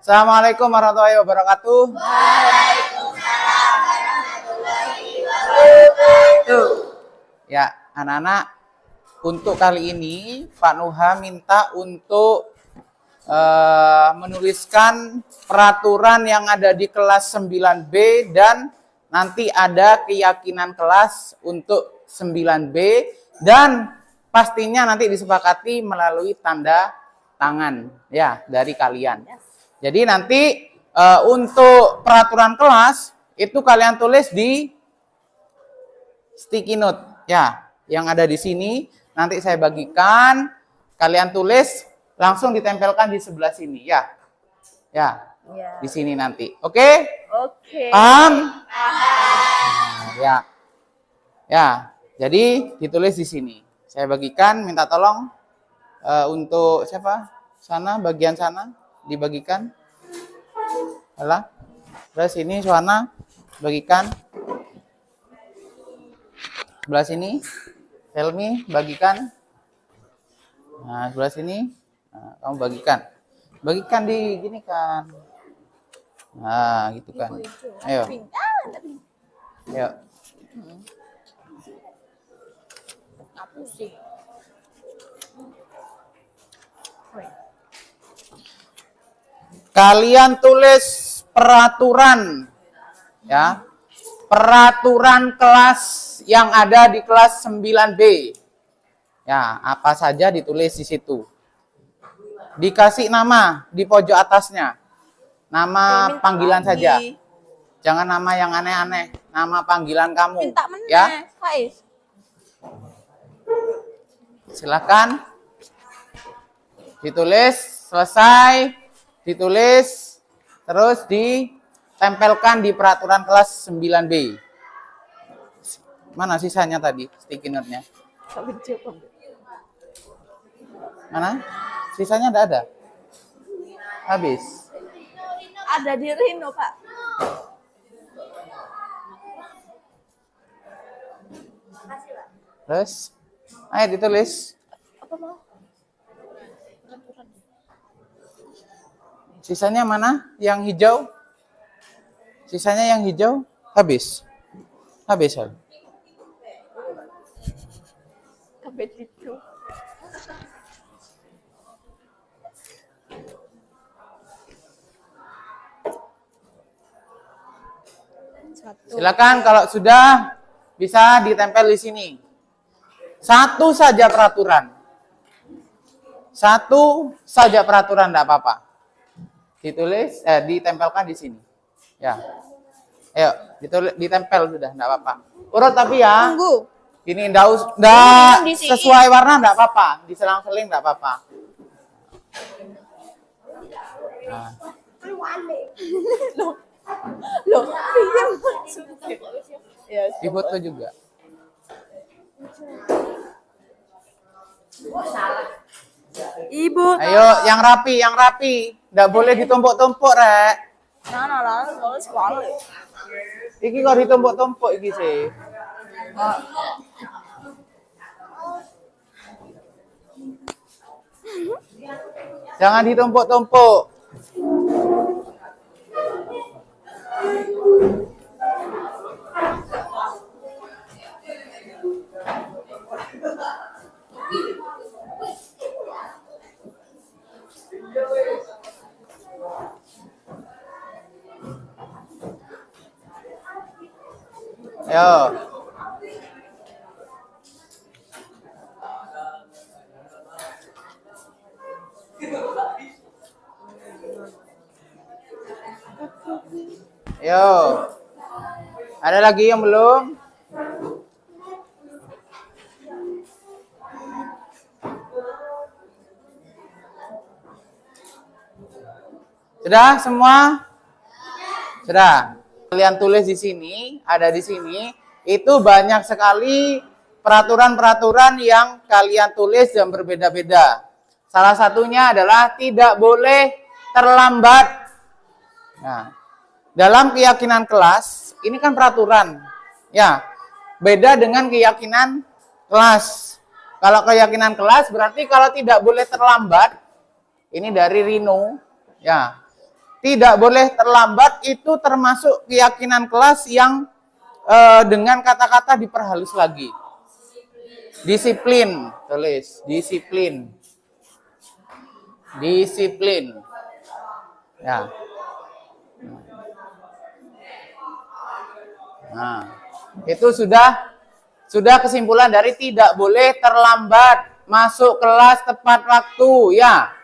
Assalamualaikum warahmatullahi wabarakatuh. Waalaikumsalam warahmatullahi wabarakatuh. Ya, anak-anak, untuk kali ini Pak Nuha minta untuk menuliskan peraturan yang ada di kelas 9B dan nanti ada keyakinan kelas untuk 9B dan pastinya nanti disepakati melalui tanda tangan ya dari kalian. Jadi nanti untuk peraturan kelas itu kalian tulis di sticky note ya, yang ada di sini. Nanti saya bagikan, kalian tulis langsung ditempelkan di sebelah sini ya. Ya. Di sini nanti. Oke? Oke. Paham? Paham. Ya. Ya. Jadi ditulis di sini. Saya bagikan, minta tolong untuk siapa? Sana, bagian sana dibagikan. Alah. Terus ini Suwana bagikan. Sebelah sini. Helmi bagikan. Nah, sebelah sini. Nah, kamu bagikan. Bagikan di gini kan. Nah, gitu kan. Ayo. Ayo. Kalian tulis peraturan ya. Peraturan kelas yang ada di kelas 9B. Ya, apa saja ditulis di situ. Dikasih nama di pojok atasnya. Nama panggilan saja. Jangan nama yang aneh-aneh. Nama panggilan kamu. Ya. Silakan. Ditulis, selesai. Ditulis, terus ditempelkan di peraturan kelas 9B. Mana sisanya tadi, sticky note-nya? Mana? Sisanya enggak ada? Habis? Ada di Rino, Pak. Terus? Ayo ditulis. Apa mau? Sisanya mana? Yang hijau? Sisanya yang hijau? Habis? Habis, Hal? Habis itu. Silakan kalau sudah bisa ditempel di sini. Satu saja peraturan. Satu saja peraturan, enggak apa-apa. Ditulis, ditempelkan di sini. Ya. Ayo, ditempel sudah, enggak apa-apa. Urut tapi ya. Tunggu. Ini enggak sesuai warna enggak apa-apa. Diselang-seling enggak apa-apa. Nah. Loh, pinjam maksudnya. Ya, Di foto juga. Ibu. Ayo, yang rapi, yang rapi. Enggak boleh ditumpuk-tumpuk, Rek. Nah, kalau sekolah. Iki kok ditumpuk-tumpuk iki sih. Jangan ditumpuk-tumpuk. Ayo. Ayo. Ada lagi yang belum? Sudah semua? Sudah. Kalian tulis di sini, ada di sini, itu banyak sekali peraturan-peraturan yang kalian tulis dan berbeda-beda. Salah satunya adalah tidak boleh terlambat. Nah, dalam keyakinan kelas, ini kan peraturan. Ya, beda dengan keyakinan kelas. Kalau keyakinan kelas berarti kalau tidak boleh terlambat, ini dari Rino, ya. tidak boleh terlambat itu termasuk keyakinan kelas yang dengan kata-kata diperhalus lagi. Disiplin, tulis disiplin. Disiplin. Ya. Nah, itu sudah kesimpulan dari tidak boleh terlambat masuk kelas tepat waktu, ya.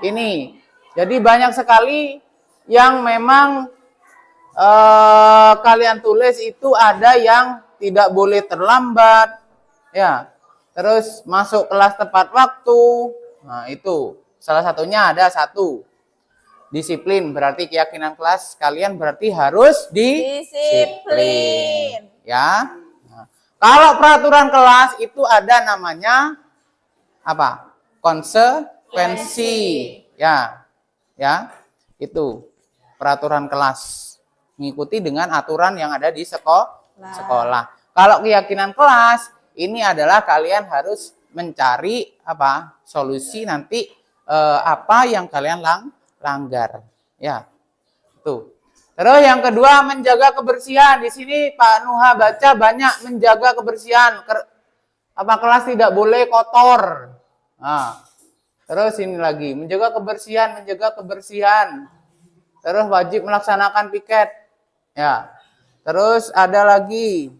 Ini. Jadi banyak sekali yang memang kalian tulis itu ada yang tidak boleh terlambat, ya. Terus masuk kelas tepat waktu. Nah, itu salah satunya ada satu. Disiplin, berarti keyakinan kelas kalian berarti harus disiplin. Ya. Nah, kalau peraturan kelas itu ada namanya apa? Konsekuensi. Ya. Ya. Itu peraturan kelas. Mengikuti dengan aturan yang ada di sekolah. Kalau keyakinan kelas ini adalah kalian harus mencari apa? Solusi nanti apa yang kalian langgar, ya. Tuh. Terus yang kedua menjaga kebersihan. Di sini Pak Nuha baca banyak menjaga kebersihan. Kelas tidak boleh kotor. Nah. Terus ini lagi menjaga kebersihan. Terus wajib melaksanakan piket. Ya. Terus ada lagi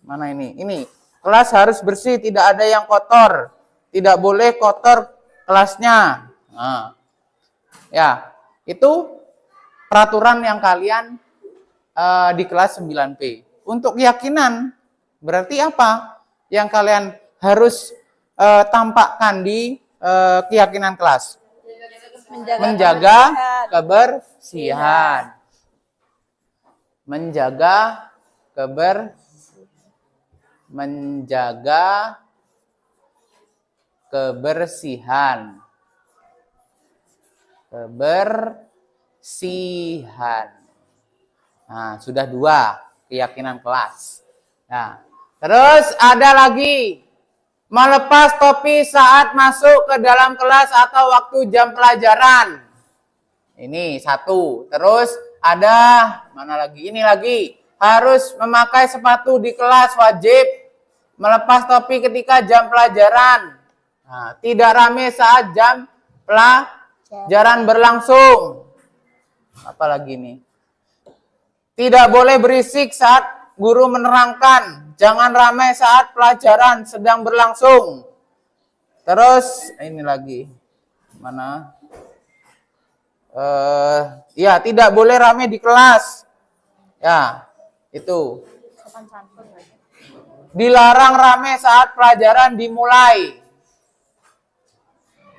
mana ini? Ini kelas harus bersih, tidak ada yang kotor. Tidak boleh kotor kelasnya. Nah. Ya, itu peraturan yang kalian di kelas 9P. Untuk keyakinan, berarti apa? Yang kalian harus tampakkan di keyakinan kelas. Menjaga kebersihan. Menjaga kebersihan. Nah, sudah 2 keyakinan kelas. Nah, terus ada lagi melepas topi saat masuk ke dalam kelas atau waktu jam pelajaran. Ini 1. Terus ada mana lagi? Ini lagi harus memakai sepatu di kelas, wajib melepas topi ketika jam pelajaran. Nah, tidak rame saat jam pelajaran berlangsung. Apalagi nih? Tidak boleh berisik saat guru menerangkan. Jangan ramai saat pelajaran sedang berlangsung. Terus ini lagi. Mana? Ya, tidak boleh ramai di kelas. Ya, itu. Dilarang ramai saat pelajaran dimulai.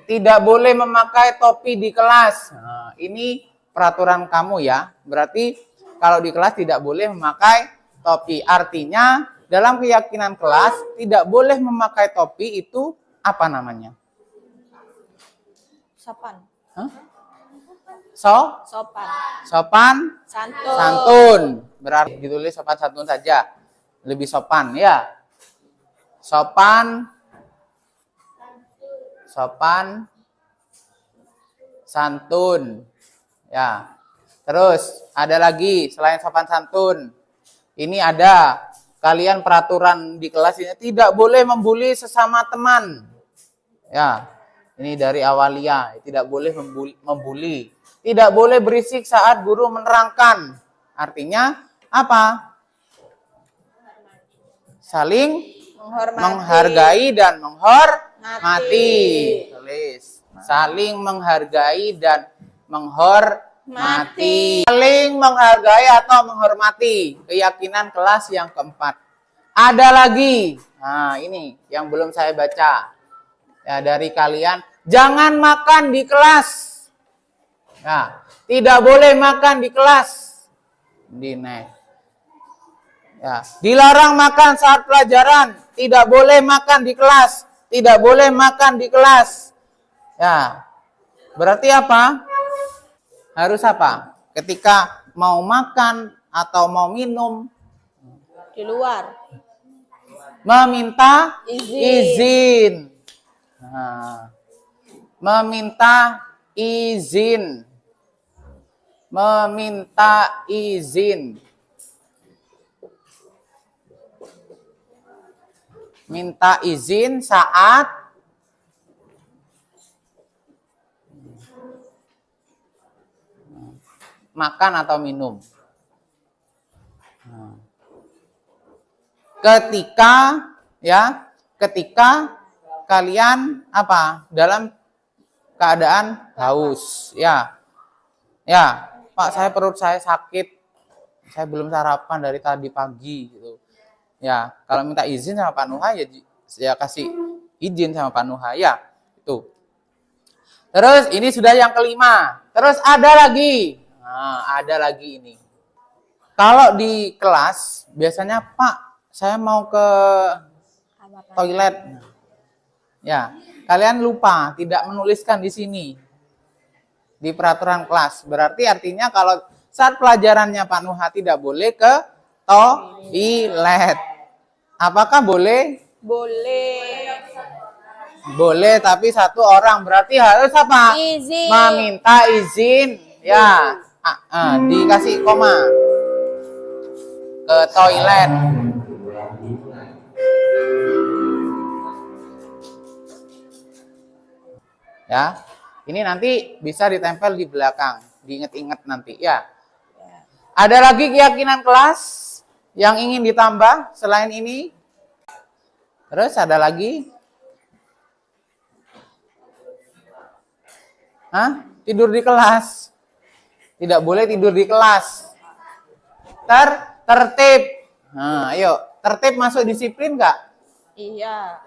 Tidak boleh memakai topi di kelas. Nah, ini peraturan kamu ya. Berarti kalau di kelas tidak boleh memakai topi. Artinya dalam keyakinan kelas tidak boleh memakai topi itu apa namanya? Sopan. Hah? Sopan. Sopan. Santun. Berarti ditulis sopan santun saja. Lebih sopan ya. Sopan. Santun. Ya. Terus ada lagi selain sopan santun. Ini ada kalian peraturan di kelas ini tidak boleh membuli sesama teman. Ya. Ini dari awalia, tidak boleh membuli. Tidak boleh berisik saat guru menerangkan. Artinya apa? Saling menghargai dan menghormati. Tulis. Saling menghargai dan menghormati. Saling menghargai atau menghormati. Keyakinan kelas yang keempat. Ada lagi. Nah, ini yang belum saya baca. Ya, dari kalian. Jangan makan di kelas. Ya, tidak boleh makan di kelas. Ya, dilarang makan saat pelajaran. Tidak boleh makan di kelas. Tidak boleh makan di kelas. Ya, berarti apa? Harus apa? Ketika mau makan atau mau minum. Di luar. Meminta izin. Nah, meminta izin. Meminta izin. Minta izin saat makan atau minum. Ketika kalian apa? Dalam keadaan haus, ya. Ya, Pak, perut saya sakit. Saya belum sarapan dari tadi pagi gitu. Ya, kalau minta izin sama Pak Nuha ya kasih izin sama Pak Nuha, ya. Itu. Terus ini sudah yang kelima. Terus ada lagi. Nah, ada lagi ini. Kalau di kelas biasanya, Pak, saya mau ke toilet. Ya, kalian lupa tidak menuliskan di sini di peraturan kelas. Berarti artinya kalau saat pelajarannya Pak Nuha tidak boleh ke toilet. Apakah boleh? Boleh. Boleh, tapi satu orang. Berarti harus apa? Izin. Meminta izin. Ya, dikasih koma. Ke toilet. Ya, ini nanti bisa ditempel di belakang, diinget-inget nanti ya. Ada lagi keyakinan kelas yang ingin ditambah selain ini? Terus ada lagi? Tidur di kelas. Tidak boleh tidur di kelas. Tertib. Nah, ayo, tertib masuk disiplin nggak? Iya.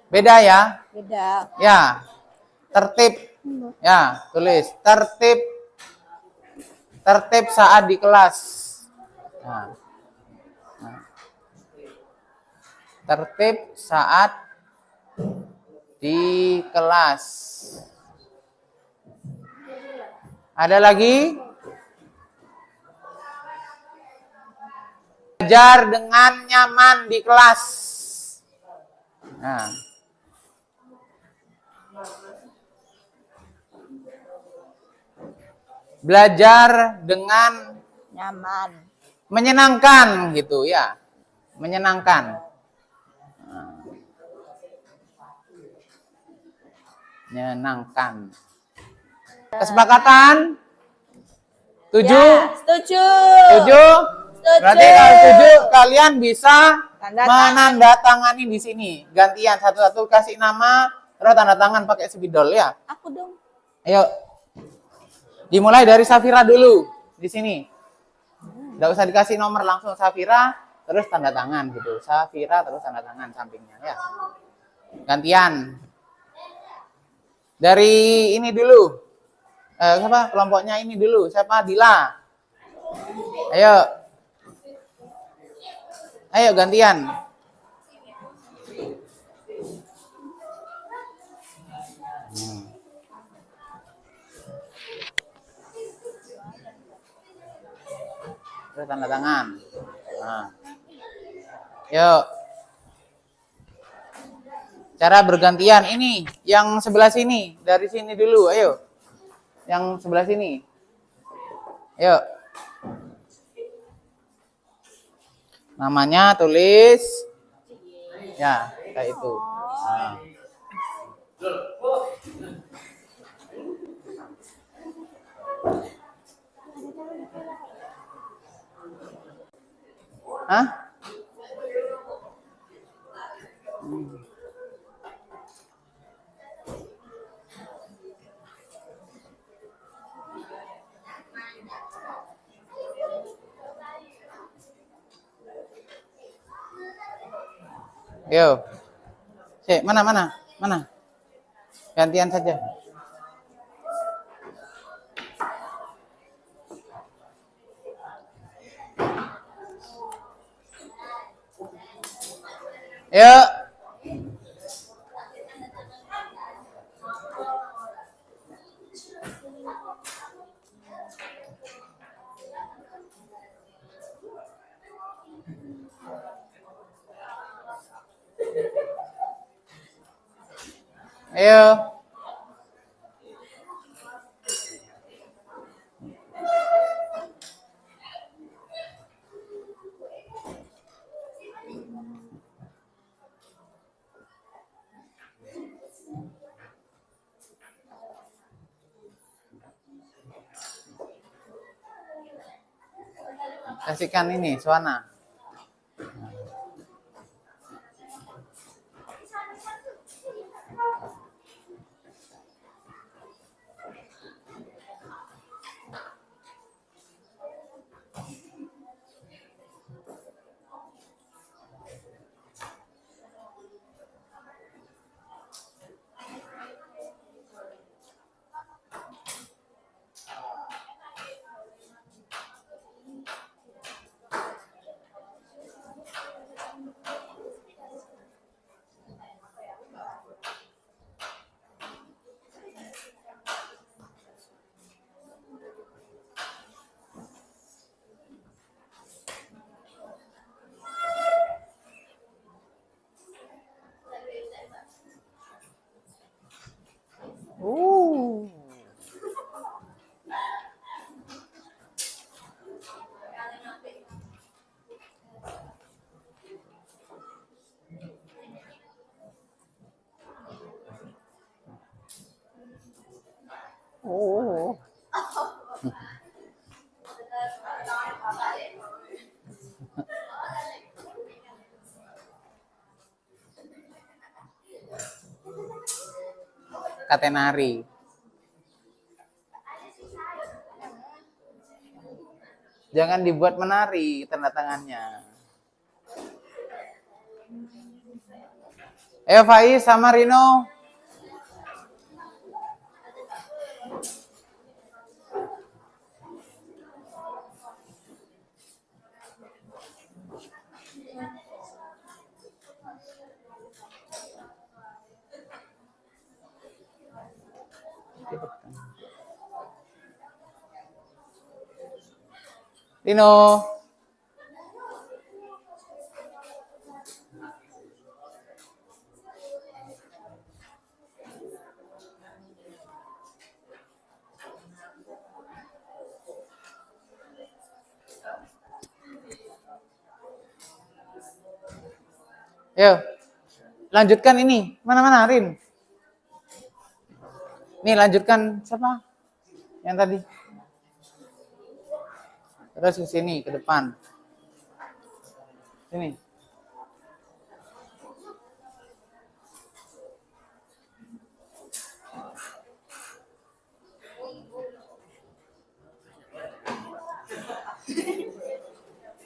Beda ya? Beda. Ya, tertib. Ya, tulis tertib. Tertib saat di kelas. Nah. Tertib saat di kelas. Ada lagi? Belajar dengan nyaman di kelas. Nah. Belajar dengan Nyaman. menyenangkan gitu ya. Menyenangkan. Menyenangkan. Kesepakatan? Setuju? Ya, setuju. Setuju? Setuju. Berarti kalau setuju kalian bisa Tanda tangan. menandatangani di sini. Gantian satu-satu kasih nama, terus tanda tangan pakai spidol ya. Aku dong. Ayo. Dimulai dari Safira dulu di sini. Enggak usah dikasih nomor, langsung Safira terus tanda tangan gitu. Safira terus tanda tangan sampingnya ya. Gantian. Dari ini dulu. Siapa kelompoknya ini dulu? Siapa? Dila. Ayo. Ayo gantian. Terus tanda tangan. Nah. Yuk. Cara bergantian ini. Yang sebelah sini. Dari sini dulu. Ayo. Yang sebelah sini. Ayo. Namanya tulis. Ya, kayak itu. Nah. Yo. Mana? Gantian saja. Yuk. Ayo. Kasihkan ini, Suwana. Oh. Katenari. Jangan dibuat menari tanda tangannya. Ayo Faiz sama Rino. Rino. Ayo. Lanjutkan ini. Mana-mana Rin. Nih lanjutkan siapa? Yang tadi. Terus ke sini, ke depan. Sini.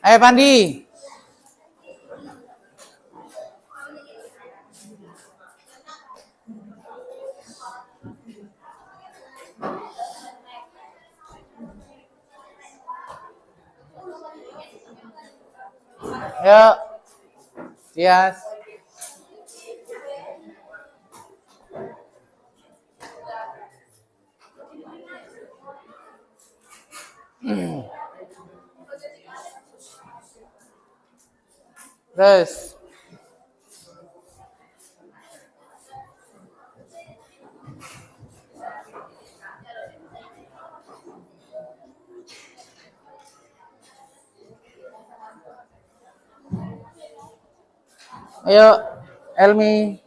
Ayo Pandi. Ayo. Tias. Terus. Ayo, Elmi.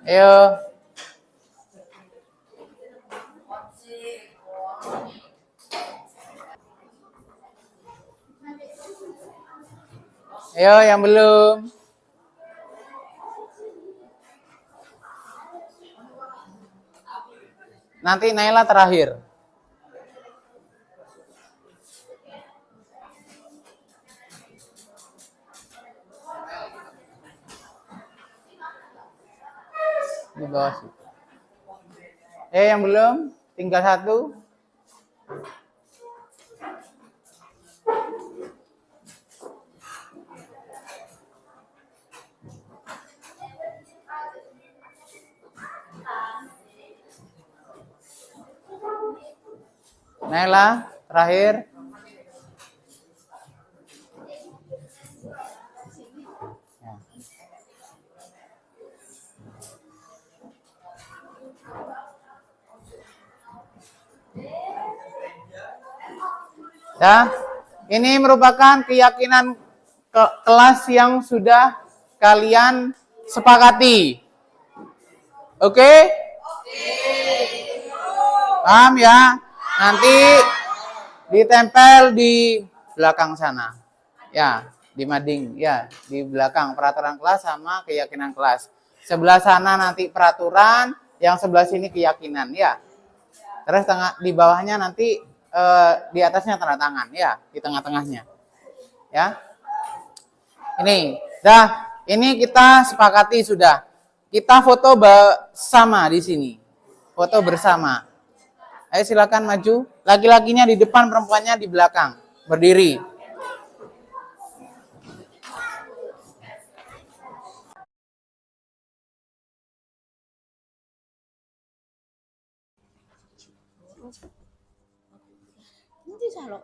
Ayo. Ayo yang belum. nanti Naila terakhir. Di bawah situ. Yang belum, tinggal satu. Naila, terakhir. Ya, ini merupakan keyakinan kelas yang sudah kalian sepakati. Oke? Paham ya? Nanti ditempel di belakang sana. Ya, di mading. Ya, di belakang peraturan kelas sama keyakinan kelas. Sebelah sana nanti peraturan, yang sebelah sini keyakinan. Ya. Terus di bawahnya nanti di atasnya tanda tangan. Ya, di tengah-tengahnya. Ya. Ini kita sepakati sudah. Kita foto bersama di sini. Foto bersama. Ayo silakan maju. Laki-lakinya di depan, perempuannya di belakang. Berdiri. Ini salok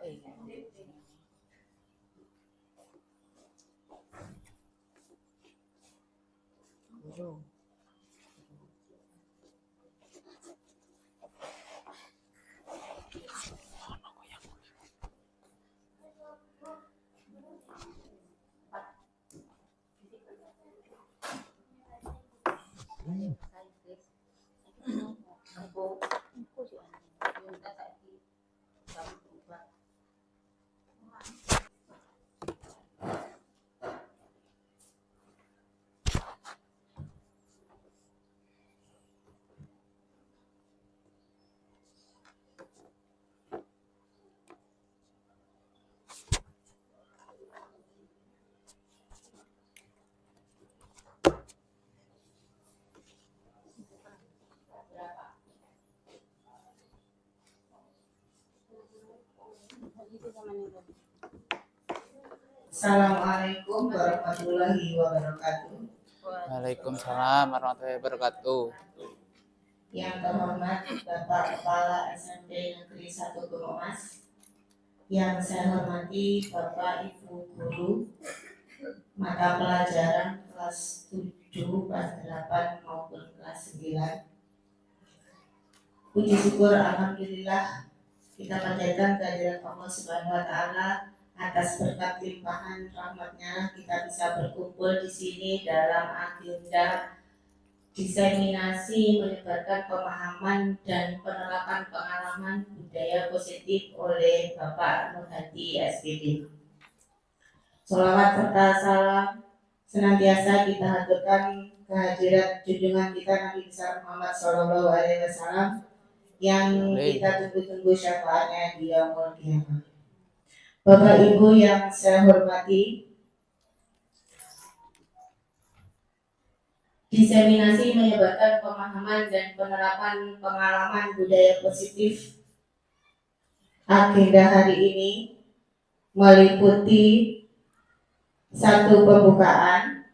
Assalamualaikum warahmatullahi wabarakatuh. Waalaikumsalam warahmatullahi wabarakatuh. Yang terhormat Bapak Kepala SMP Negeri 1 Gunungmas, yang saya hormati Bapak Ibu Guru mata pelajaran kelas 7, kelas 8 maupun kelas 9. Puji syukur alhamdulillah kita panjatkan kehadirat Allah Subhanahu wa taala atas berkat limpahan rahmatnya kita bisa berkumpul di sini dalam agenda diseminasi menyebarkan pemahaman dan penerapan pengalaman budaya positif oleh Bapak Nur Hadi SPD. Sholawat serta salam senantiasa kita haturkan kehadirat junjungan kita Nabi besar Muhammad SAW yang kita tunggu-tunggu syafaatnya di yaumul qiyamah. Bapak Ibu yang saya hormati, diseminasi menyebarkan pemahaman dan penerapan pengalaman budaya positif. Agenda hari ini meliputi 1 pembukaan,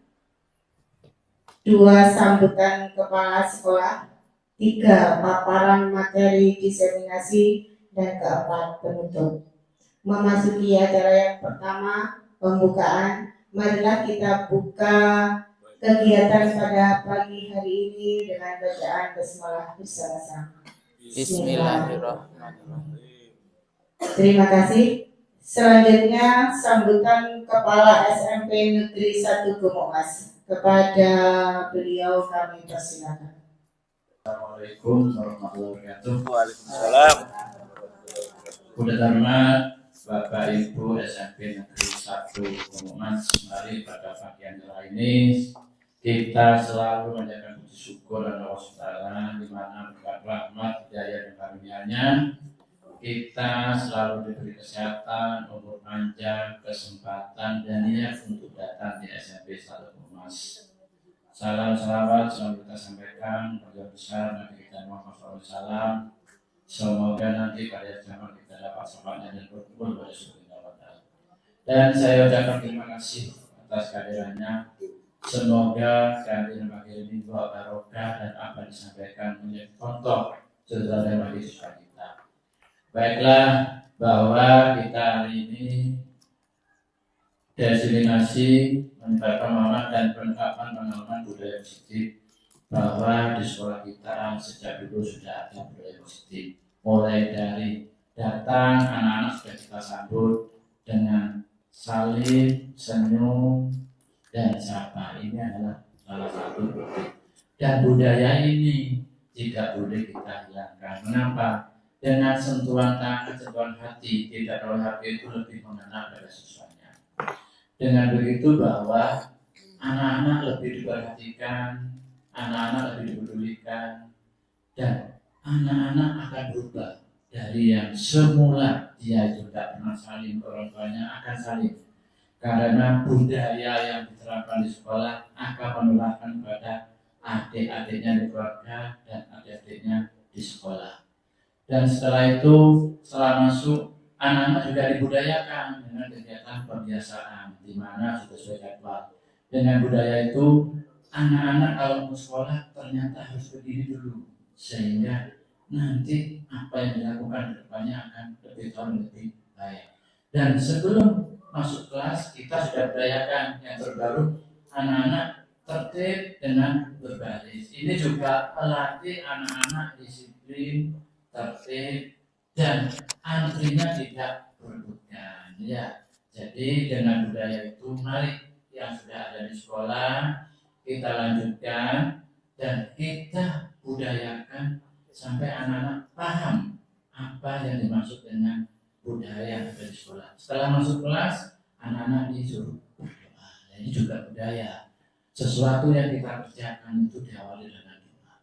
2 sambutan kepala sekolah, 3 paparan materi diseminasi, dan 4 penutup. Memasuki acara yang pertama, pembukaan, marilah kita buka kegiatan pada pagi hari ini dengan bacaan basmalah bersama-sama. Bismillahirrahmanirrahim. Terima kasih. Selanjutnya sambutan Kepala SMP Negeri 1 Gunungmas. Kepada beliau kami persilakan. Assalamualaikum warahmatullahi wabarakatuh. Waalaikumsalam. Bunda Dharma, Bapak Ibu SMP Negeri 1 Gunungmas, mari pada pagi yang cerah ini kita selalu menjaga puji syukur Allah SWT, di mana berkat rahmat hidayah dan karunia-Nya kita selalu diberi kesehatan, umur panjang, kesempatan dan niat untuk datang di SMP 1 Humas. Salam salawat selalu kita sampaikan kepada besar Nabi kita Muhammad SAW. Semoga nanti pada zaman kita dapat sempatnya dan berkumpul pada surga Allah. Dan saya ucapkan terima kasih atas kehadirannya. Semoga kehadiran bagi ini dua barokah dan apa disampaikan menjadi contoh sederhana bagi siswa kita. Baiklah, bahwa kita hari ini destinasi mendapat pemahaman dan penerapan pengalaman budaya positif, bahwa di sekolah kita sejak dulu sudah ada budaya positif. Mulai dari datang anak-anak sudah kita sambut dengan salim, senyum, dan sapa. Ini adalah salah satu budaya. Dan budaya ini tidak boleh kita hilangkan. Kenapa? Dengan sentuhan tangan, sentuhan hati, tidak kalau hati itu lebih mengena pada siswanya. Dengan begitu bahwa anak-anak lebih diperhatikan, anak-anak lebih dipedulikan, dan anak-anak akan berubah dari yang semula dia itu tidak pernah saling ke orang tuanya akan saling, karena budaya yang diterapkan di sekolah akan menularkan kepada adik-adiknya di keluarga dan adik-adiknya di sekolah. Dan setelah itu, setelah masuk, anak-anak juga dibudayakan dengan kegiatan pembiasaan di mana sudah sesuai jadwal. Dengan budaya itu, anak-anak kalau mau sekolah ternyata harus begini dulu, sehingga nanti apa yang dilakukan ke depannya akan lebih tahu lebih baik. Dan sebelum masuk kelas kita sudah budayakan yang terbaru, anak-anak tertib dengan berbaris. Ini juga melatih anak-anak disiplin, tertib, dan antrinya tidak berebutan. Ya, jadi dengan budaya itu mari yang sudah ada di sekolah kita lanjutkan dan kita budayakan sampai anak-anak paham apa yang dimaksud dengan budaya yang ada di sekolah. Setelah masuk kelas, anak-anak disuruh berdoa. Ini juga budaya. Sesuatu yang kita kerjakan itu diawali dengan doa.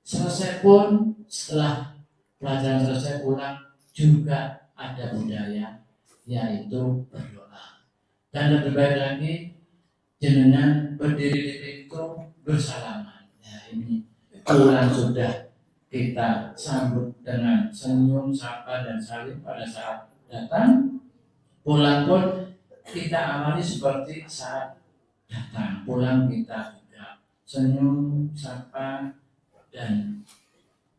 Selesai pun, setelah pelajaran selesai pulang juga ada budaya, yaitu berdoa. Dan lebih baik lagi, jenengan berdiri di pintu bersalaman. Ya, ini pulang sudah kita sambut dengan senyum, sapa, dan salim pada saat datang. Pulang pun kita awali seperti saat datang. Pulang kita juga senyum, sapa, dan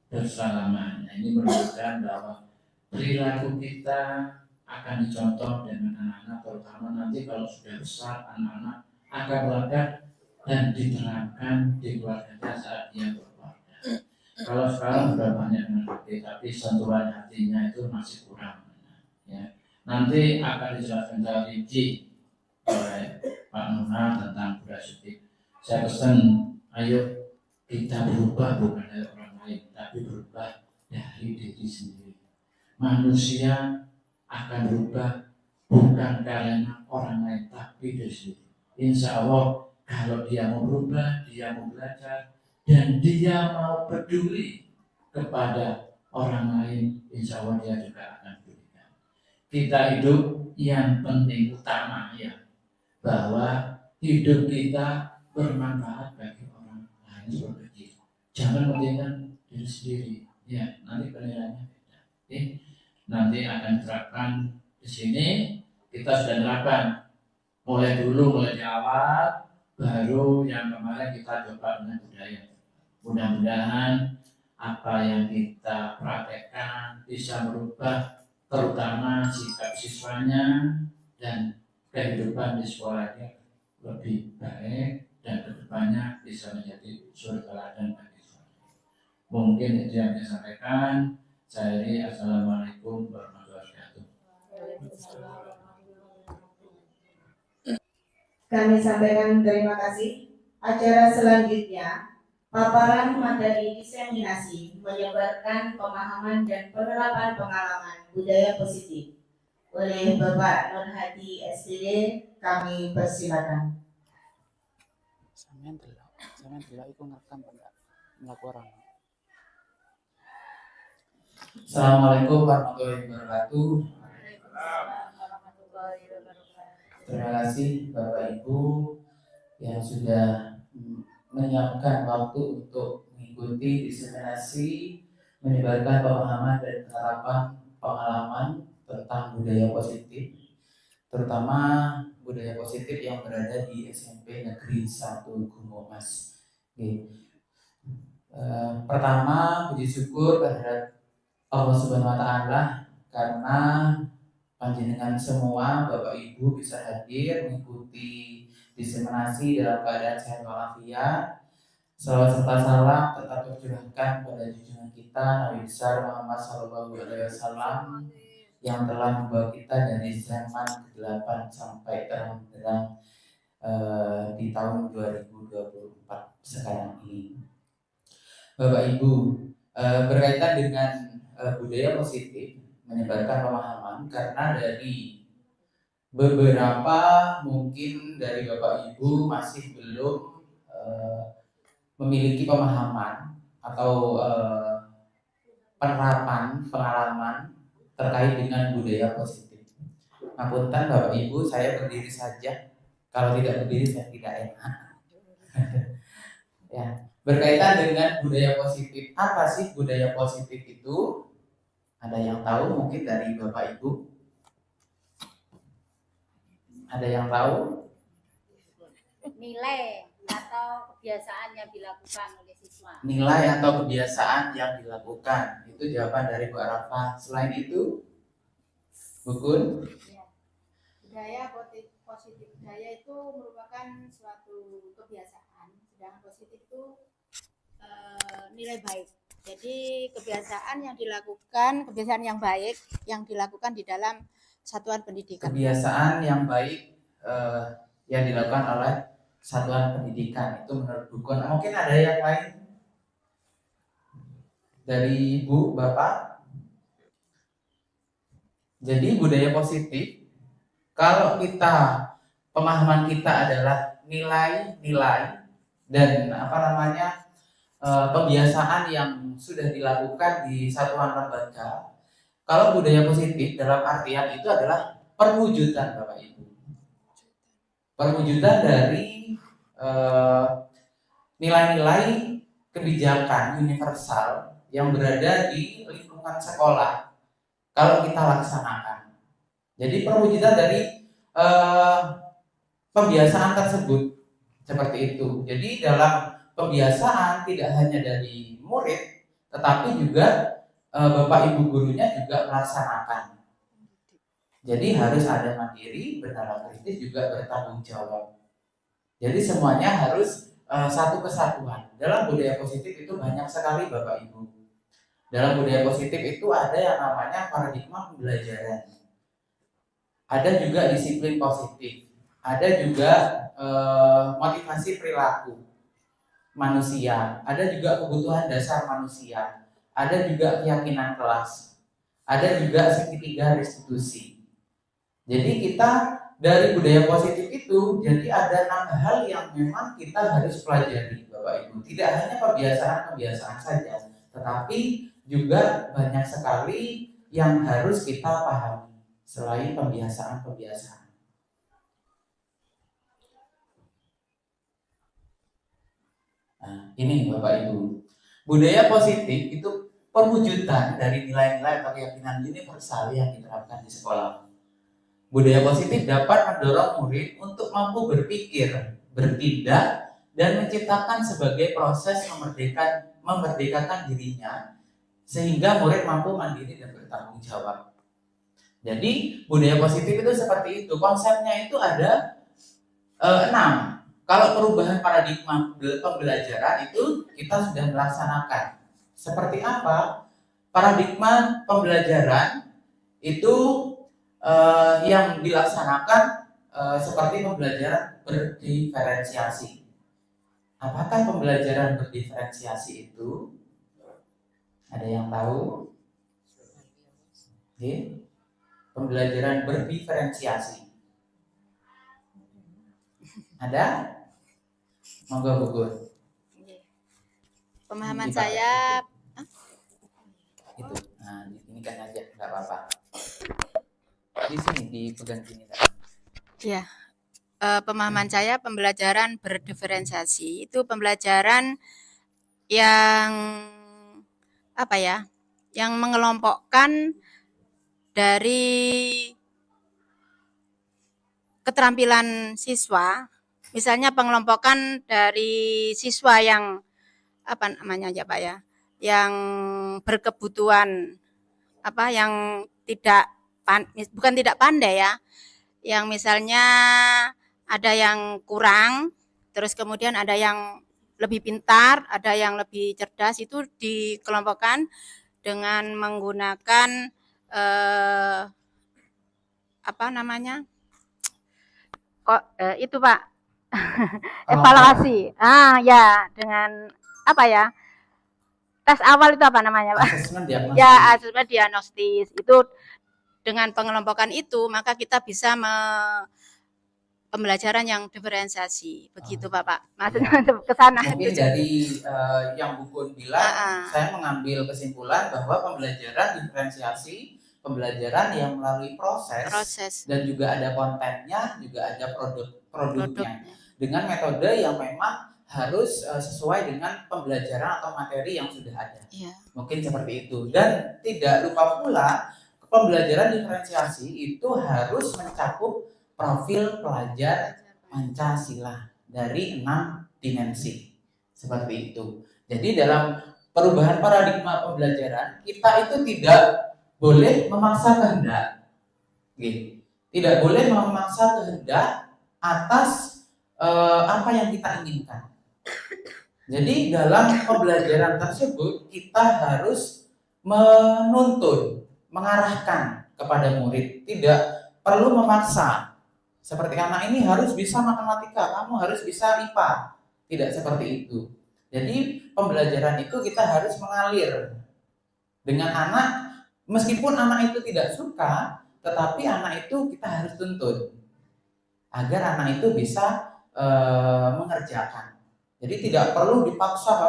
bersalaman. Nah, ini menunjukkan bahwa perilaku kita akan dicontoh dengan anak-anak, terutama nanti kalau sudah besar, anak-anak akan melakukan dan diterapkan di keluarganya saat dia berkeluarga. Kalau sekarang sudah banyak mengerti, tapi sentuhan hatinya itu masih kurang. Ya. Nanti akan dijelaskan secara rinci oleh Pak Nuna tentang budaya positif. Saya pesan, ayo kita berubah bukan dari orang lain, tapi berubah dari diri sendiri. Manusia akan berubah bukan karena orang lain, tapi dari sendiri. Insya Allah kalau dia mau berubah, dia mau belajar, dan dia mau peduli kepada orang lain, insya Allah dia juga akan pedulikan. Kita hidup yang penting utama ya, bahwa hidup kita bermanfaat bagi orang lain seperti itu. Jangan mementingkan diri sendiri, ya nanti penilaiannya beda. Oke? Nanti akan diterapkan di sini. Kita sudah terapkan mulai di awal, baru yang kemarin kita coba dengan budaya. Mudah-mudahan apa yang kita praktekkan bisa merubah terutama sikap siswanya dan kehidupan di sekolahnya lebih baik dan kedepannya bisa menjadi suri teladan bagi siswa. Mungkin itu yang saya sampaikan. Saya Assalamualaikum warahmatullahi wabarakatuh. Kami sampaikan terima kasih. Acara selanjutnya, paparan materi diseminasi menyebarkan pemahaman dan penerapan pengalaman budaya positif oleh Bapak Nur Hadi SPD. Kami persilakan. Jangan bila itu ngerekam melaku orang. Assalamualaikum warahmatullahi wabarakatuh. Terima kasih Bapak Ibu yang sudah menyiapkan waktu untuk mengikuti diseminasi menyebarkan pemahaman dan penerapan pengalaman tentang budaya positif, terutama budaya positif yang berada di SMP Negeri 1 Gumo Mas. Pertama, puji syukur kehadirat Allah Subhanahu wa Ta'ala karena panjenengan semua Bapak Ibu bisa hadir mengikuti diseminasi dalam keadaan sehat walafiat. Salawat serta salam tetap tercurahkan pada junjungan kita Nabi besar Muhammad SAW yang telah membawa kita dari zaman ke-8 sampai terang benderang di tahun 2024 sekarang ini. Bapak Ibu, berkaitan dengan budaya positif menyebarkan pemahaman, karena dari beberapa mungkin dari Bapak Ibu masih belum memiliki pemahaman atau penerapan pengalaman terkait dengan budaya positif. Ngapunten Bapak Ibu, saya berdiri saja. Kalau tidak berdiri saya tidak enak. Ya, berkaitan dengan budaya positif. Apa sih budaya positif itu? Ada yang tahu mungkin dari Bapak Ibu? Ada yang tahu? Nilai atau kebiasaan yang dilakukan oleh siswa. Nilai atau kebiasaan yang dilakukan. Itu jawaban dari Bu Arafah. Selain itu, Bu Kun? Ya. Budaya positif budaya itu merupakan suatu kebiasaan, sedangkan positif itu nilai baik. Jadi kebiasaan yang dilakukan, kebiasaan yang baik yang dilakukan di dalam satuan pendidikan. Kebiasaan yang baik yang dilakukan oleh satuan pendidikan itu menurut Bu Kun. Mungkin ada yang lain dari Ibu, Bapak? Jadi budaya positif, kalau kita pemahaman kita adalah nilai-nilai dan kebiasaan yang sudah dilakukan di satuan lembaga. Kalau budaya positif dalam artian itu adalah perwujudan Bapak Ibu. Perwujudan dari nilai-nilai kebijakan universal yang berada di lingkungan sekolah kalau kita laksanakan. Jadi perwujudan dari pembiasaan tersebut seperti itu. Jadi dalam pembiasaan tidak hanya dari murid, tetapi juga Bapak Ibu gurunya juga melaksanakan. Jadi harus ada mandiri, bernalar kritis, juga bertanggung jawab. Jadi semuanya harus satu kesatuan. Dalam budaya positif itu banyak sekali Bapak Ibu. Dalam budaya positif itu ada yang namanya paradigma pembelajaran. Ada juga disiplin positif. Ada juga motivasi perilaku manusia. Ada juga kebutuhan dasar manusia. Ada juga keyakinan kelas. Ada juga segitiga restitusi. Jadi kita dari budaya positif itu, jadi ada 6 hal yang memang kita harus pelajari Bapak Ibu. Tidak hanya kebiasaan-kebiasaan saja, tetapi juga banyak sekali yang harus kita pahami selain pembiasaan-pembiasaan. Nah, ini Bapak Ibu. Budaya positif itu perwujudan dari nilai-nilai atau keyakinan universal yang diterapkan di sekolah. Budaya positif dapat mendorong murid untuk mampu berpikir, bertindak, dan menciptakan sebagai proses memerdekakan dirinya sehingga murid mampu mandiri dan bertanggung jawab. Jadi budaya positif itu seperti itu. Konsepnya itu ada 6. Kalau perubahan paradigma pembelajaran itu kita sudah melaksanakan. Seperti apa? Paradigma pembelajaran itu yang dilaksanakan seperti pembelajaran berdiferensiasi. Apakah pembelajaran berdiferensiasi itu? Ada yang tahu? Oke. Pembelajaran berdiferensiasi. Ada? Monggo Bu Gun. Pemahaman Ini, Pak, saya itu. Nah, ini kan aja, nggak apa-apa. Di sini dipegang sini. ya, pemahaman saya pembelajaran berdiferensiasi itu pembelajaran yang apa ya? Yang mengelompokkan dari keterampilan siswa, misalnya pengelompokan dari siswa yang apa namanya ya Pak ya, yang berkebutuhan apa yang bukan tidak pandai ya, yang misalnya ada yang kurang, terus kemudian ada yang lebih pintar, ada yang lebih cerdas, itu dikelompokkan dengan menggunakan apa namanya? Itu Pak, evaluasi. Ya, dengan apa ya? Tes awal itu apa namanya, Pak? Asesmen diagnostis. Ya, asesmen diagnostis. Itu dengan pengelompokan itu, maka kita bisa pembelajaran yang diferensiasi. Begitu, Bapak. Maksudnya ke sana. Mungkin dari yang Bu Kun bilang, saya mengambil kesimpulan bahwa pembelajaran diferensiasi, pembelajaran yang melalui proses. Dan juga ada kontennya, juga ada produknya. Dengan metode yang memang harus sesuai dengan pembelajaran atau materi yang sudah ada. Ya. Mungkin seperti itu. Dan tidak lupa pula, pembelajaran diferensiasi itu harus mencakup profil pelajar Pancasila dari 6 dimensi. Seperti itu. Jadi dalam perubahan paradigma pembelajaran, kita itu tidak boleh memaksa kehendak. Tidak boleh memaksa kehendak atas apa yang kita inginkan. Jadi dalam pembelajaran tersebut kita harus menuntun, mengarahkan kepada murid, tidak perlu memaksa. Seperti anak ini harus bisa matematika, kamu harus bisa IPA. Tidak seperti itu. Jadi pembelajaran itu kita harus mengalir dengan anak, meskipun anak itu tidak suka, tetapi anak itu kita harus tuntun agar anak itu bisa mengerjakan. Jadi tidak perlu dipaksa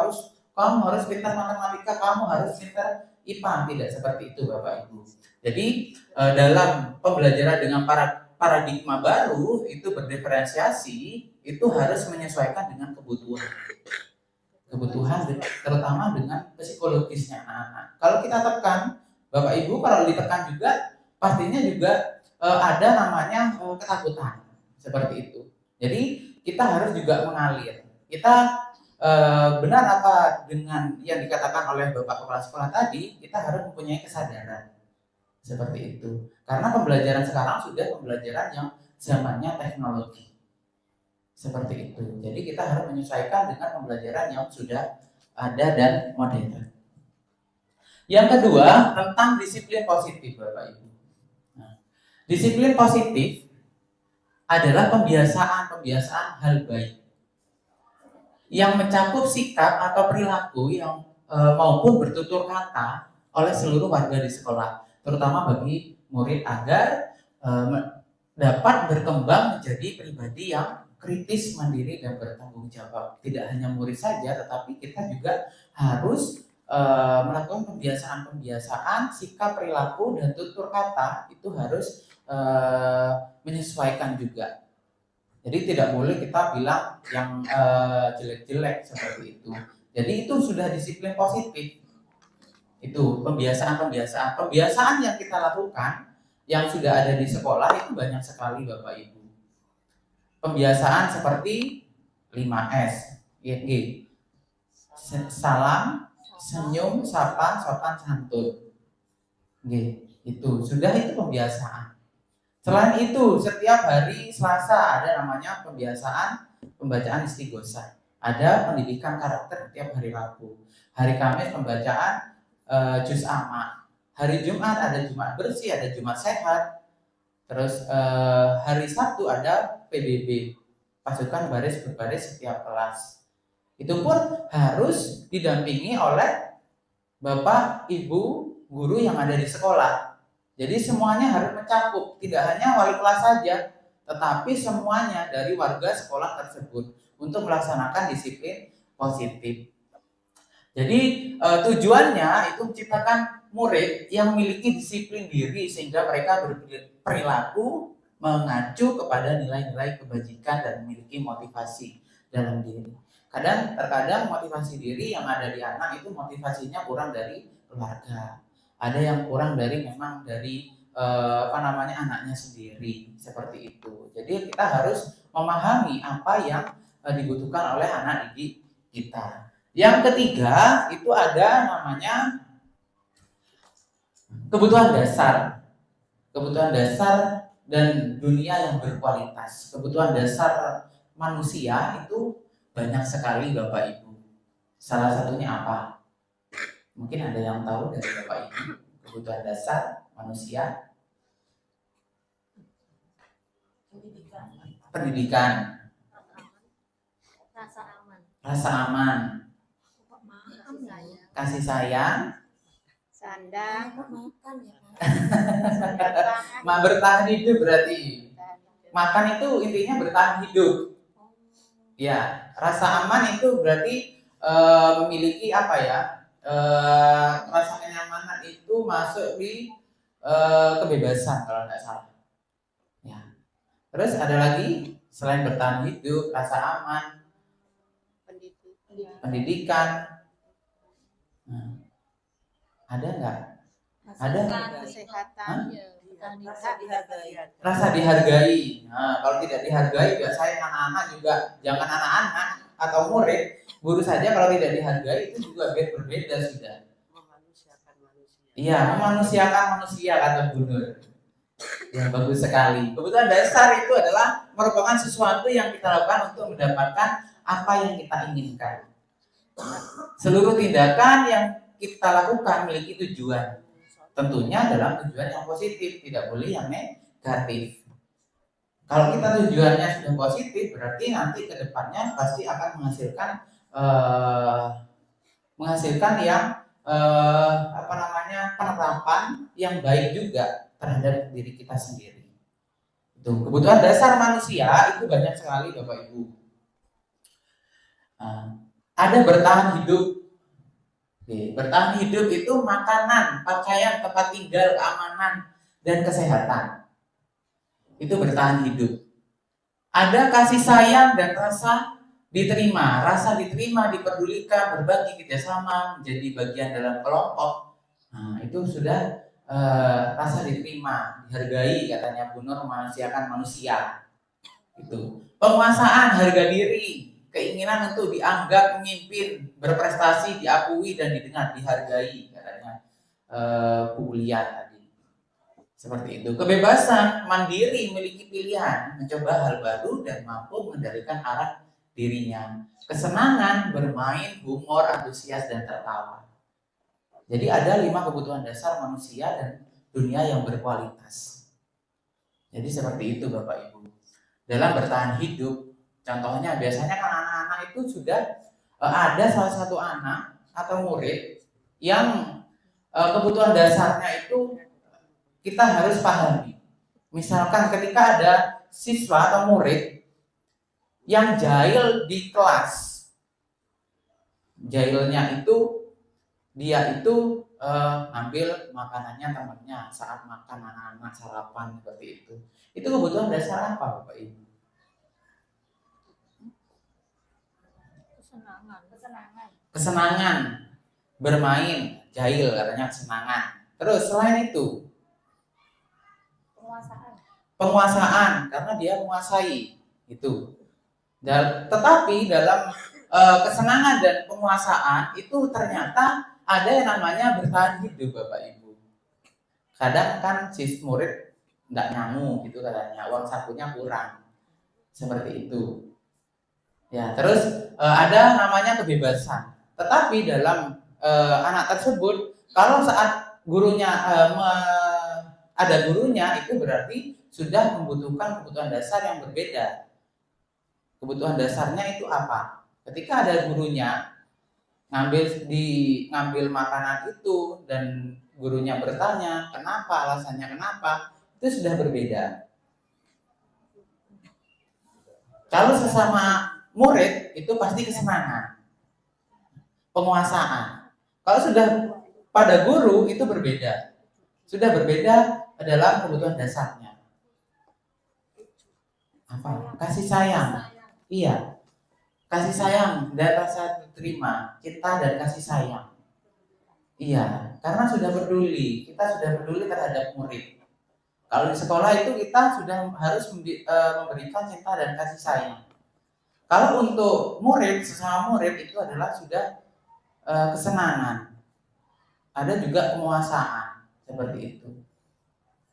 kamu harus pintar matematika, kamu harus pintar IPA, tidak seperti itu Bapak Ibu. Jadi dalam pembelajaran dengan paradigma baru itu berdiferensiasi, itu harus menyesuaikan dengan kebutuhan terutama dengan psikologisnya anak-anak. Kalau kita tekan, Bapak Ibu kalau ditekan juga pastinya juga ada namanya ketakutan seperti itu. Jadi kita harus juga mengalir. Kita benar apa dengan yang dikatakan oleh Bapak Kepala Sekolah tadi, kita harus mempunyai kesadaran seperti itu. Karena pembelajaran sekarang sudah pembelajaran yang zamannya teknologi. Seperti itu. Jadi kita harus menyesuaikan dengan pembelajaran yang sudah ada dan modern. Yang kedua, tentang disiplin positif Bapak Ibu. Nah, disiplin positif adalah pembiasaan hal baik yang mencakup sikap atau perilaku yang maupun bertutur kata oleh seluruh warga di sekolah, terutama bagi murid agar dapat berkembang menjadi pribadi yang kritis, mandiri, dan bertanggung jawab. Tidak hanya murid saja, tetapi kita juga harus melakukan pembiasaan sikap, perilaku, dan tutur kata itu harus menyesuaikan juga. Jadi tidak boleh kita bilang yang jelek-jelek seperti itu. Jadi itu sudah disiplin positif. Itu pembiasaan yang kita lakukan yang sudah ada di sekolah itu banyak sekali Bapak Ibu. Pembiasaan seperti 5S, YG. Salam, senyum, sapa, sopan, santun. Itu sudah, itu pembiasaan. Selain itu, setiap hari Selasa ada namanya pembiasaan pembacaan istighosah. Ada pendidikan karakter setiap hari Rabu. Hari Kamis pembacaan juz amma. Hari Jumat ada Jumat bersih, ada Jumat sehat. Terus hari Sabtu ada PBB, pasukan baris berbaris setiap kelas. Itu pun harus didampingi oleh Bapak, Ibu, guru yang ada di sekolah. Jadi semuanya harus mencakup, tidak hanya wali kelas saja, tetapi semuanya dari warga sekolah tersebut untuk melaksanakan disiplin positif. Jadi tujuannya itu menciptakan murid yang memiliki disiplin diri sehingga mereka berperilaku mengacu kepada nilai-nilai kebajikan dan memiliki motivasi dalam diri. Terkadang motivasi diri yang ada di anak itu motivasinya kurang dari keluarga. Ada yang kurang dari memang dari anaknya sendiri, seperti itu. Jadi kita harus memahami apa yang dibutuhkan oleh anak didik kita. Yang ketiga itu ada namanya kebutuhan dasar. Kebutuhan dasar dan dunia yang berkualitas. Kebutuhan dasar manusia itu banyak sekali Bapak Ibu. Salah satunya apa? Mungkin ada yang tahu dari Bapak Ibu. Kebutuhan dasar manusia. Pendidikan. Rasa aman. Kasih sayang. Sandang. Bertahan hidup berarti. Makan itu intinya bertahan hidup. Ya, rasa aman itu berarti memiliki apa ya? Rasa kenyamanan itu masuk di kebebasan kalau nggak salah. Ya. Terus ada lagi selain bertahan hidup, rasa aman, pendidikan. Nah, ada nggak? Ada. Kesehatan. Rasa dihargai. Nah, kalau tidak dihargai, biasanya anak-anak juga, jangan anak-anak atau murid, guru saja kalau tidak dihargai itu juga berbeda sudah. Iya, memanusiakan manusia kata Bu Nur. Ya, bagus sekali. Kebutuhan dasar itu adalah merupakan sesuatu yang kita lakukan untuk mendapatkan apa yang kita inginkan. Seluruh tindakan yang kita lakukan memiliki tujuan. Tentunya dalam tujuan yang positif, tidak boleh yang negatif. Kalau kita tujuannya sudah positif, berarti nanti ke depannya pasti akan menghasilkan yang penerapan yang baik juga terhadap diri kita sendiri. Itu kebutuhan dasar manusia itu banyak sekali Bapak Ibu. Ada bertahan hidup. Bertahan hidup itu makanan, pakaian, tempat tinggal, keamanan, dan kesehatan. Itu bertahan hidup. Ada kasih sayang dan rasa diterima, dipedulikan, berbagi, kerjasama, menjadi bagian dalam kelompok. Nah, itu sudah rasa diterima, dihargai katanya Bu Nur, memanusiakan manusia. Itu penguasaan harga diri, keinginan untuk dianggap memimpin, berprestasi, diakui dan didengar, dihargai katanya Bu Ulia tadi. Seperti itu. Kebebasan, mandiri, memiliki pilihan, mencoba hal baru dan mampu mengendalikan arah dirinya. Kesenangan, bermain, humor, antusias dan tertawa. Jadi ada 5 kebutuhan dasar manusia dan dunia yang berkualitas. Jadi seperti itu Bapak Ibu. Dalam bertahan hidup, contohnya biasanya kan anak-anak itu sudah ada salah satu anak atau murid yang kebutuhan dasarnya itu kita harus pahami. Misalkan ketika ada siswa atau murid yang jahil di kelas, jahilnya itu dia itu ambil makanannya temannya saat makan anak-anak sarapan seperti itu. Itu kebutuhan dasar apa Bapak Ibu? Kesenangan, bermain, jahil katanya kesenangan. Terus selain itu penguasaan karena dia menguasai itu. Tetapi dalam kesenangan dan penguasaan itu ternyata ada yang namanya bertahan hidup Bapak Ibu. Kadang kan si murid tidak nyamu gitu katanya, uang sakunya kurang. Seperti itu. Ya, terus ada namanya kebebasan. Tetapi dalam anak tersebut kalau saat gurunya ada gurunya itu berarti sudah membutuhkan kebutuhan dasar yang berbeda. Kebutuhan dasarnya itu apa? Ketika ada gurunya ngambil makanan itu dan gurunya bertanya kenapa, alasannya kenapa, itu sudah berbeda. Kalau sesama murid itu pasti kesenangan. penguasaan. Kalau sudah pada guru itu berbeda. Sudah berbeda adalah kebutuhan dasarnya. Apa? Kasih sayang. Iya. Kasih sayang dan rasa terima, cinta dan kasih sayang. Iya, karena sudah peduli. Kita sudah peduli terhadap murid. Kalau di sekolah itu kita sudah harus memberikan cinta dan kasih sayang. Kalau untuk murid, sesama murid itu adalah sudah kesenangan. Ada juga penguasaan seperti itu.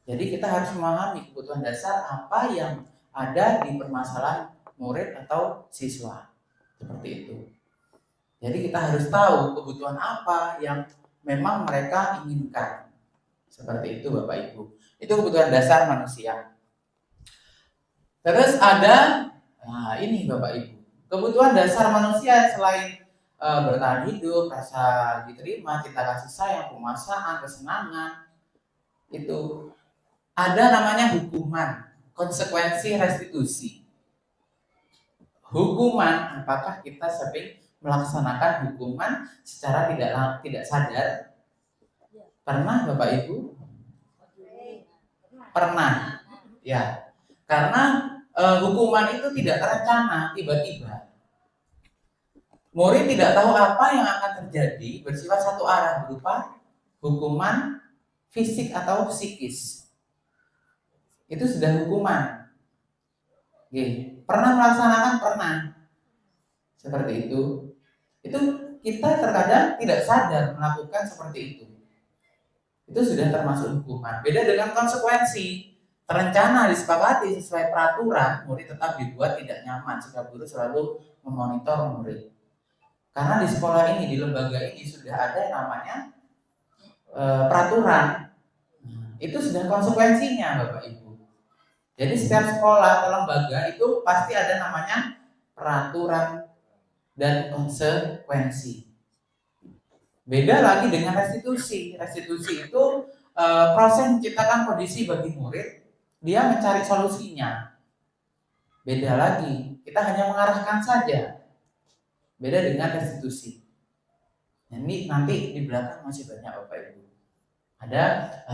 Jadi kita harus memahami kebutuhan dasar apa yang ada di permasalahan murid atau siswa. Seperti itu. Jadi kita harus tahu kebutuhan apa yang memang mereka inginkan. Seperti itu Bapak Ibu. Itu kebutuhan dasar manusia. Terus ada, nah ini Bapak Ibu, kebutuhan dasar manusia selain bertahan hidup, rasa diterima, cinta kasih sayang, penguasaan, kesenangan, itu ada namanya hukuman, konsekuensi, restitusi. Hukuman, apakah kita sering melaksanakan hukuman secara tidak sadar? Pernah Bapak Ibu? Pernah, ya. Karena hukuman itu tidak terencana, tiba-tiba. Murid tidak tahu apa yang akan terjadi, bersifat satu arah berupa hukuman fisik atau psikis. Itu sudah hukuman. Oke. Pernah melaksanakan? Pernah. Seperti itu. Itu kita terkadang tidak sadar melakukan seperti itu. Itu sudah termasuk hukuman. Beda dengan konsekuensi. Terencana, disepakati sesuai peraturan, murid tetap dibuat tidak nyaman jika guru selalu memonitor murid. Karena di sekolah ini, di lembaga ini sudah ada yang namanya peraturan. Itu sudah konsekuensinya Bapak Ibu. Jadi setiap sekolah atau lembaga itu pasti ada namanya peraturan dan konsekuensi. Beda lagi dengan restitusi. Restitusi itu proses menciptakan kondisi bagi murid, dia mencari solusinya. Beda lagi, kita hanya mengarahkan saja. Beda dengan restitusi. Ini nanti di belakang masih banyak Bapak Ibu. Ada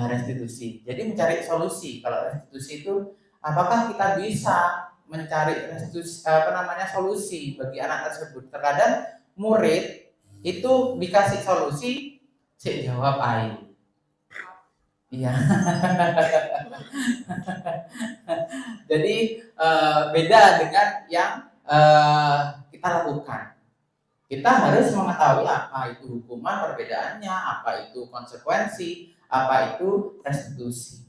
restitusi. Jadi mencari solusi. Kalau restitusi itu apakah kita bisa mencari restitusi, solusi bagi anak tersebut? Terkadang murid itu dikasih solusi, si jawab air. Iya. Jadi beda dengan yang kita lakukan. Kita harus mengetahui apa itu hukuman, perbedaannya, apa itu konsekuensi, apa itu restitusi.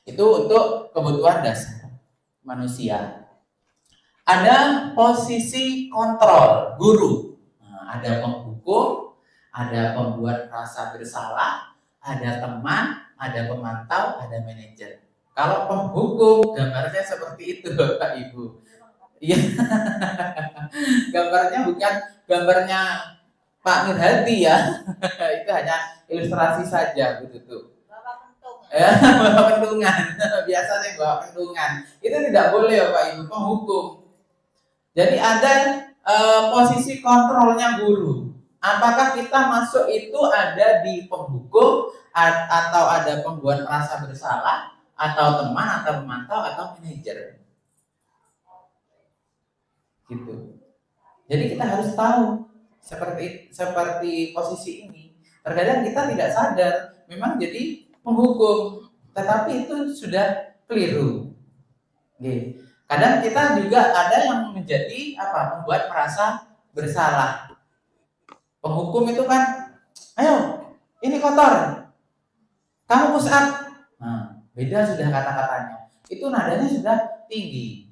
Itu untuk kebutuhan dasar manusia. Ada posisi kontrol guru. Nah, ada penghukum, ada pembuat rasa bersalah, ada teman, ada pemantau, ada manajer. Kalau penghukum gambarnya seperti itu Bapak Ibu. Iya. Gambarnya bukan gambarnya Pak Nur Hadi ya. Itu hanya ilustrasi saja begitu. Ya, bawa pendungan. Biasanya bawa pendungan. Itu tidak boleh Bapak Ibu, penghukum. Jadi ada posisi kontrolnya guru. Apakah kita masuk itu ada di penghukum atau ada pembuat merasa bersalah atau teman atau pemantau atau manajer? Gitu. Jadi kita harus tahu seperti posisi ini. Terkadang kita tidak sadar memang jadi penghukum, tetapi itu sudah keliru. Gitu. Kadang kita juga ada yang menjadi membuat merasa bersalah. Penghukum itu kan, ayo, ini kotor, kamu push up. Nah, beda sudah kata-katanya. Itu nadanya sudah tinggi.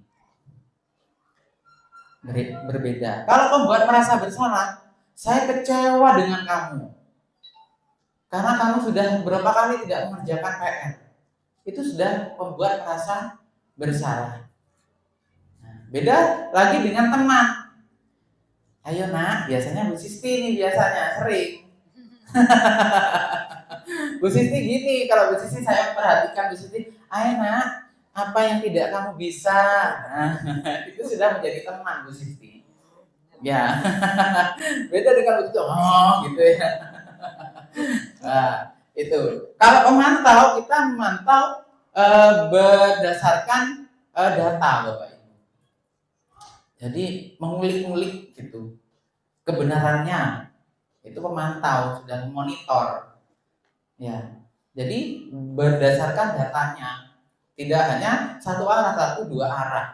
Berbeda. Kalau pembuat merasa bersalah, saya kecewa dengan kamu. Karena kamu sudah beberapa kali tidak mengerjakan PR. Itu sudah pembuat merasa bersalah. Nah, beda lagi dengan teman. Ayo nak, biasanya Bu Sisti ini biasanya sering. Bu Sisti gini, kalau Bu Sisti saya perhatikan Bu Sisti, ayo nak, apa yang tidak kamu bisa? Nah, itu sudah menjadi teman Bu Sisti. Ya, beda dengan begitu, oh gitu ya. Nah, itu. Kalau pemantau, kita memantau berdasarkan data, Bapak Ibu. Jadi mengulik-ngulik gitu kebenarannya, itu pemantau sudah memonitor. Ya, jadi berdasarkan datanya, tidak hanya satu arah, dua arah.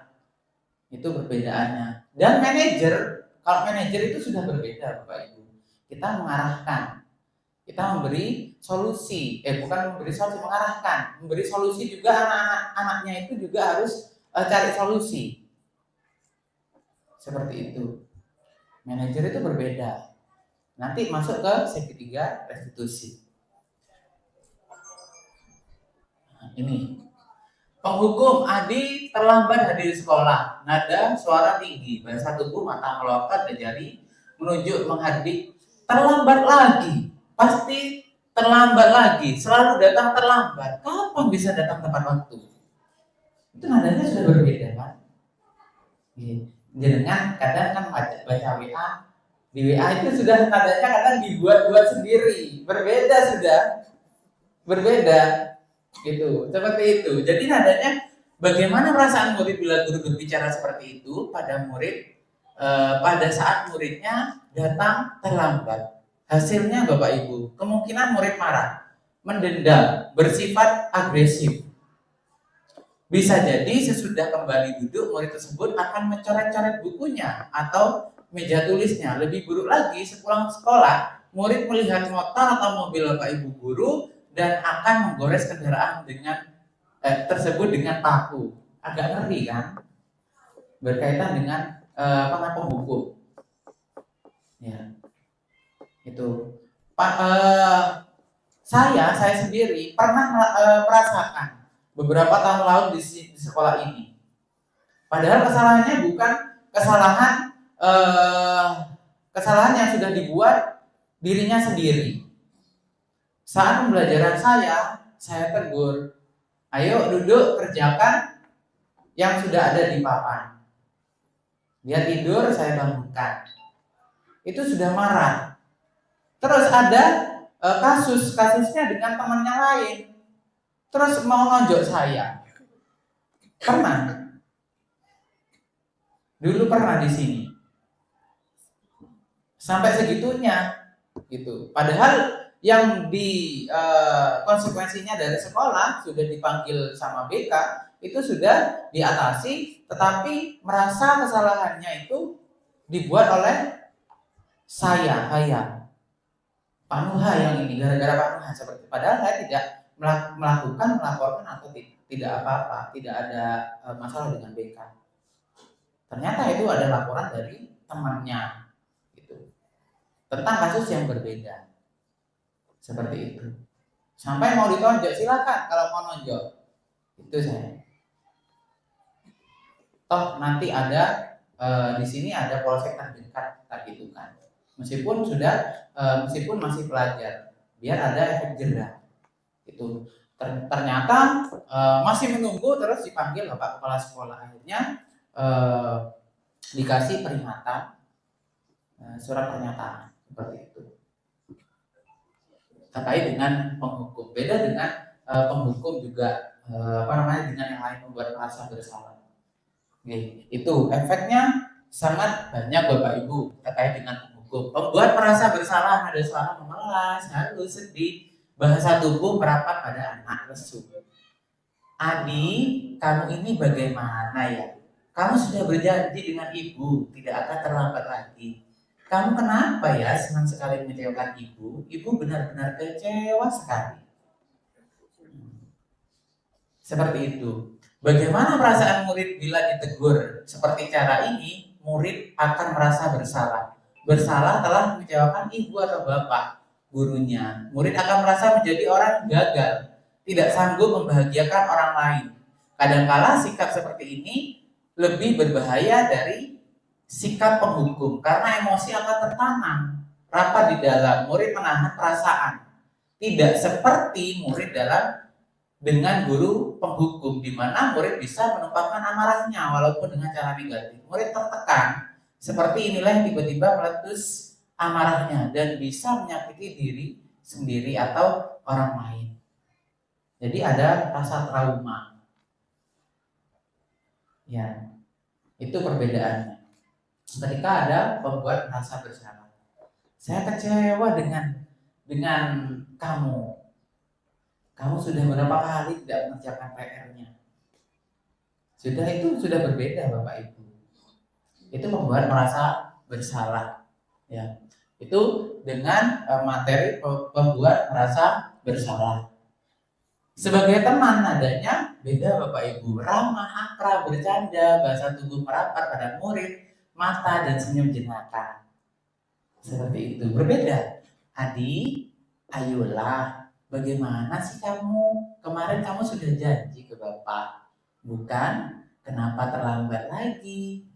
Itu perbedaannya. Dan manajer, kalau manajer itu sudah berbeda, Bapak Ibu. Kita mengarahkan, kita memberi solusi, bukan memberi solusi, mengarahkan, memberi solusi juga. Anak-anaknya itu juga harus cari solusi. Seperti itu. Manajer itu berbeda. Nanti masuk ke segitiga restitusi. Nah, ini penghukum Adi terlambat hadir sekolah. Nada suara tinggi, bahasa tubuh, mata melotot, dan jari menunjuk menghadik. Terlambat lagi, pasti terlambat lagi. Selalu datang terlambat. Kapan bisa datang tepat waktu? Itu nadanya sudah berbeda, kan? Jangan kadang kan baca WA, di WA itu sudah nadanya kadang dibuat-buat sendiri, berbeda sudah, berbeda. Gitu, seperti itu. Jadi nadanya, bagaimana perasaan murid bila guru berbicara seperti itu pada murid pada saat muridnya datang terlambat? Hasilnya Bapak Ibu, kemungkinan murid marah, mendendam, bersifat agresif. Bisa jadi sesudah kembali duduk, murid tersebut akan mencoret-coret bukunya atau meja tulisnya. Lebih buruk lagi, sepulang sekolah, murid melihat motor atau mobil Bapak Ibu guru dan akan menggores kendaraan tersebut dengan paku. Agak ngeri kan? Berkaitan dengan penghukum. Ya, itu. Saya sendiri pernah merasakan beberapa tahun lalu di sekolah ini. Padahal kesalahannya bukan kesalahan yang sudah dibuat dirinya sendiri. Saat pembelajaran saya tegur, ayo duduk kerjakan yang sudah ada di papan. Dia tidur, saya bangunkan. Itu sudah marah. Terus ada kasusnya dengan temannya lain. Terus mau nonjok saya. Pernah. Dulu pernah di sini. Sampai segitunya gitu. Padahal yang konsekuensinya dari sekolah sudah dipanggil sama BK, itu sudah diatasi, tetapi merasa kesalahannya itu dibuat oleh saya, Pak Nuha yang ini, gara-gara Pak Nuha seperti. Padahal saya tidak melaporkan atau tidak apa-apa, tidak ada masalah dengan BK. Ternyata itu ada laporan dari temannya, gitu, tentang kasus yang berbeda, seperti itu. Sampai mau ditonjok, silakan kalau mau nonjok. Itu saya. Toh nanti ada di sini ada polsek terdekat, tak gitu kan. Meskipun masih pelajar, biar ada efek jerah. Itu ternyata masih menunggu, terus dipanggil Bapak Kepala Sekolah. Akhirnya dikasih peringatan, surat pernyataan seperti itu terkait dengan penghukum. Beda dengan penghukum juga dengan yang lain, membuat merasa bersalah. Oke, itu efeknya sangat banyak Bapak Ibu terkait dengan penghukum. Membuat merasa bersalah, ada suara memelas, halus, sedih, bahasa tubuh merapat pada anak lesu. Adi, kamu ini bagaimana ya? Kamu sudah berjanji dengan ibu tidak akan terlambat lagi. Kamu kenapa ya senang sekali mengecewakan ibu? Ibu benar-benar kecewa sekali. Seperti itu. Bagaimana perasaan murid bila ditegur seperti cara ini? Murid akan merasa bersalah. Bersalah telah mengecewakan ibu atau bapak gurunya. Murid akan merasa menjadi orang yang gagal, tidak sanggup membahagiakan orang lain. Kadangkala sikap seperti ini lebih berbahaya dari sikap penghukum, karena emosi akan tertanam rapat di dalam. Murid menahan perasaan, tidak seperti murid dengan guru penghukum, di mana murid bisa menumpahkan amarahnya walaupun dengan cara negatif. Murid tertekan Seperti inilah yang tiba-tiba meletus amarahnya dan bisa menyakiti diri sendiri atau orang lain. Jadi ada rasa trauma. Ya, itu perbedaannya. Ketika ada pembuat merasa bersalah. Saya kecewa dengan kamu. Kamu sudah berapa kali tidak mengerjakan PR-nya. Sudah berbeda Bapak Ibu. Itu membuat merasa bersalah. Ya. Itu dengan materi pembuat merasa bersalah. Sebagai teman adanya beda Bapak Ibu. Ramah, akrab, bercanda, bahasa tubuh merapat pada murid, mata dan senyum jenaka. Seperti itu. Berbeda. Adi, ayolah. Bagaimana sih kamu? Kemarin kamu sudah janji ke Bapak. Bukan? Kenapa terlambat lagi?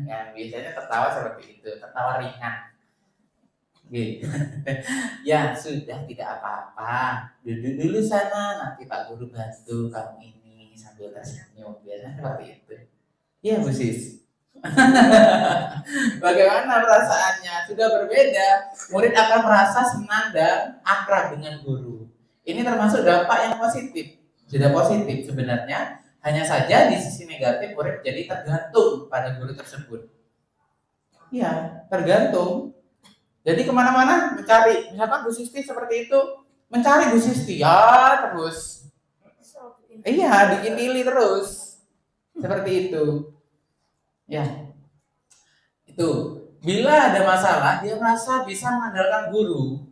Ya, biasanya tertawa seperti itu. Tertawa ringan. Gitu. Ya sudah, tidak apa-apa. Duduk dulu sana, nanti Pak Guru bantu kamu ini sambil tersenyum. Biasanya seperti itu. Iya Bu Sis. Bagaimana perasaannya? Sudah berbeda. Murid akan merasa senang dan akrab dengan guru. Ini termasuk dampak yang positif. Sudah positif sebenarnya. Hanya saja di sisi negatif murid jadi tergantung pada guru tersebut. Iya, tergantung. Jadi kemana-mana mencari, misalkan Bu Sisti seperti itu, mencari Bu Sisti ya terus. Iya, bikin dili terus, seperti itu. Ya, itu. Bila ada masalah, dia merasa bisa mengandalkan guru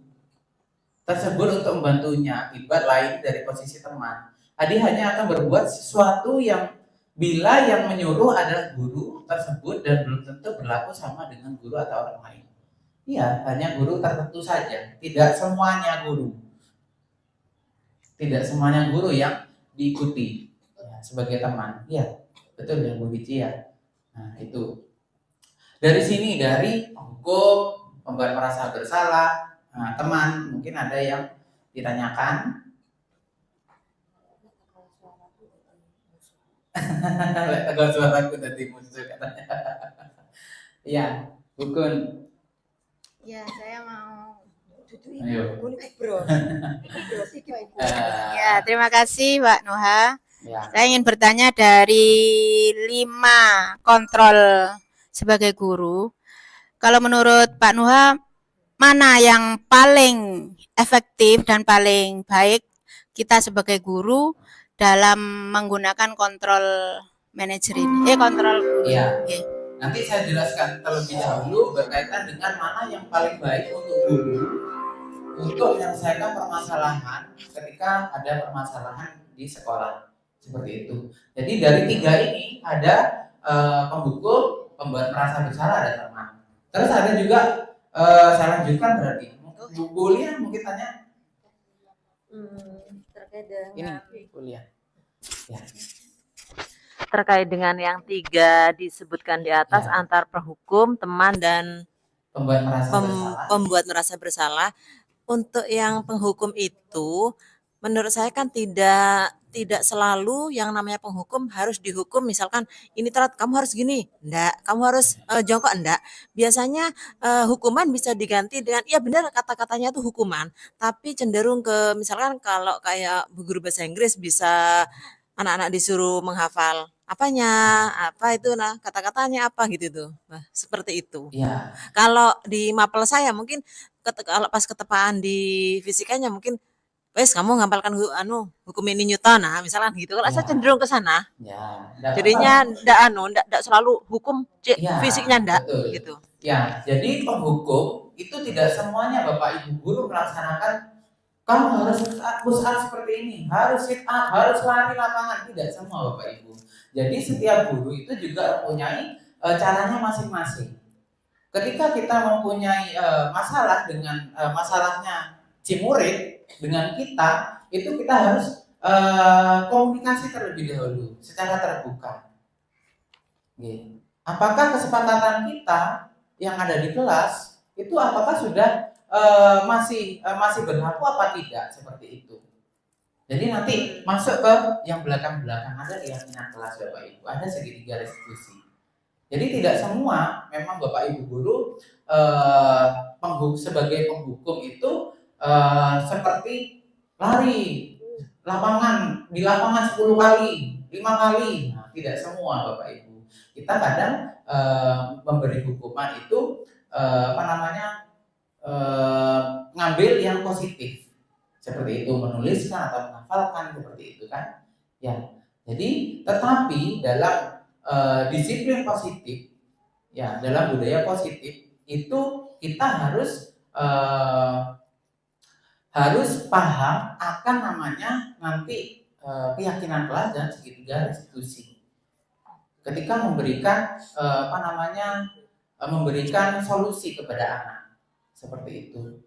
tersebut untuk membantunya. Akibat lain dari posisi teman. Adi hanya akan berbuat sesuatu yang bila yang menyuruh adalah guru tersebut dan belum tentu berlaku sama dengan guru atau orang lain. Iya, hanya guru tertentu saja, tidak semuanya guru. Tidak semuanya guru yang diikuti ya, sebagai teman. Iya, betul ya Bu Bici ya. Nah, itu. Dari sini, dari hukum, membuat merasa bersalah, teman, mungkin ada yang ditanyakan. Tegal suaraku tadi muncul katanya. Iya, Bukun. Ya, saya mau Ayo. Ya, terima kasih Mbak Nuha. Ya. Saya ingin bertanya dari 5 kontrol sebagai guru. Kalau menurut Pak Nuha, mana yang paling efektif dan paling baik kita sebagai guru dalam menggunakan kontrol manajer ini? Kontrol guru. Iya. Oke. Nanti saya jelaskan terlebih dahulu berkaitan dengan mana yang paling baik untuk guru untuk menyelesaikan permasalahan ketika ada permasalahan di sekolah seperti itu. Jadi dari 3 ini ada pembuku, pembuat merasa bersalah, ada teman. Terus ada juga saya lanjutkan berarti. Bu Lia mungkin tanya. Terkait dengan Ini Bu Lia. Ya. terkait dengan yang 3 disebutkan di atas Ya. antar penghukum, teman dan Pembuat merasa bersalah. pembuat merasa bersalah. Untuk yang penghukum itu menurut saya kan tidak selalu yang namanya penghukum harus dihukum, misalkan ini telat kamu harus gini, enggak, kamu harus jongkok, enggak. Biasanya hukuman bisa diganti dengan ya benar kata-katanya tuh hukuman, tapi cenderung ke misalkan kalau kayak bu guru bahasa Inggris bisa anak-anak disuruh menghafal apanya, apa itu nah kata-katanya apa gitu tuh. Nah, seperti itu. Iya. Kalau di mapel saya mungkin kalau pas ketepaan di fisikanya mungkin wes kamu ngapalkan hukum ini Newton, nah misalkan gitu. Kalau saya Ya. cenderung ke sana. Ya. Jadinya ndak selalu hukum Ya, fisiknya ndak betul. gitu. Ya, jadi penghukum itu tidak semuanya Bapak Ibu guru melaksanakan kamu harus push up seperti ini, harus sit up, harus lari lapangan, tidak semua Bapak Ibu. Jadi setiap guru itu juga mempunyai caranya masing-masing. Ketika kita mempunyai masalah dengan masalahnya si murid dengan kita, itu kita harus komunikasi terlebih dahulu secara terbuka. Gitu. Apakah kesepakatan kita yang ada di kelas itu apakah sudah masih berlaku apa tidak seperti itu? Jadi nanti masuk ke yang belakang-belakang, ada yang minat kelas Bapak Ibu, ada segitiga restitusi. Jadi tidak semua memang Bapak Ibu guru sebagai penghukum itu seperti lari di lapangan 10 kali, 5 kali. Nah, tidak semua Bapak Ibu. Kita kadang memberi hukuman itu ngambil yang positif. Seperti itu, menuliskan atau menghafalkan seperti itu kan. Ya. Jadi tetapi dalam disiplin positif, ya, dalam budaya positif itu kita harus paham akan namanya nanti keyakinan kelas dan segitiga restitusi. Ketika memberikan memberikan solusi kepada anak seperti itu.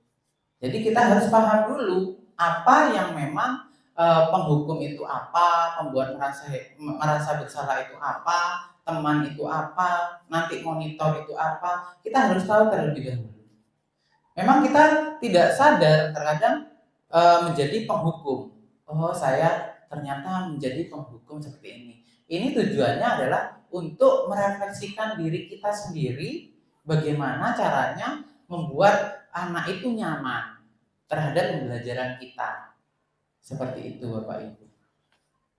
Jadi kita harus paham dulu apa yang memang penghukum itu apa, pembuat merasa bersalah itu apa, teman itu apa, nanti monitor itu apa. Kita harus tahu terlebih dahulu. Memang kita tidak sadar terkadang menjadi penghukum. Oh, saya ternyata menjadi penghukum seperti ini. Ini tujuannya adalah untuk merefleksikan diri kita sendiri, bagaimana caranya membuat anak itu nyaman terhadap pembelajaran kita. Seperti itu Bapak Ibu.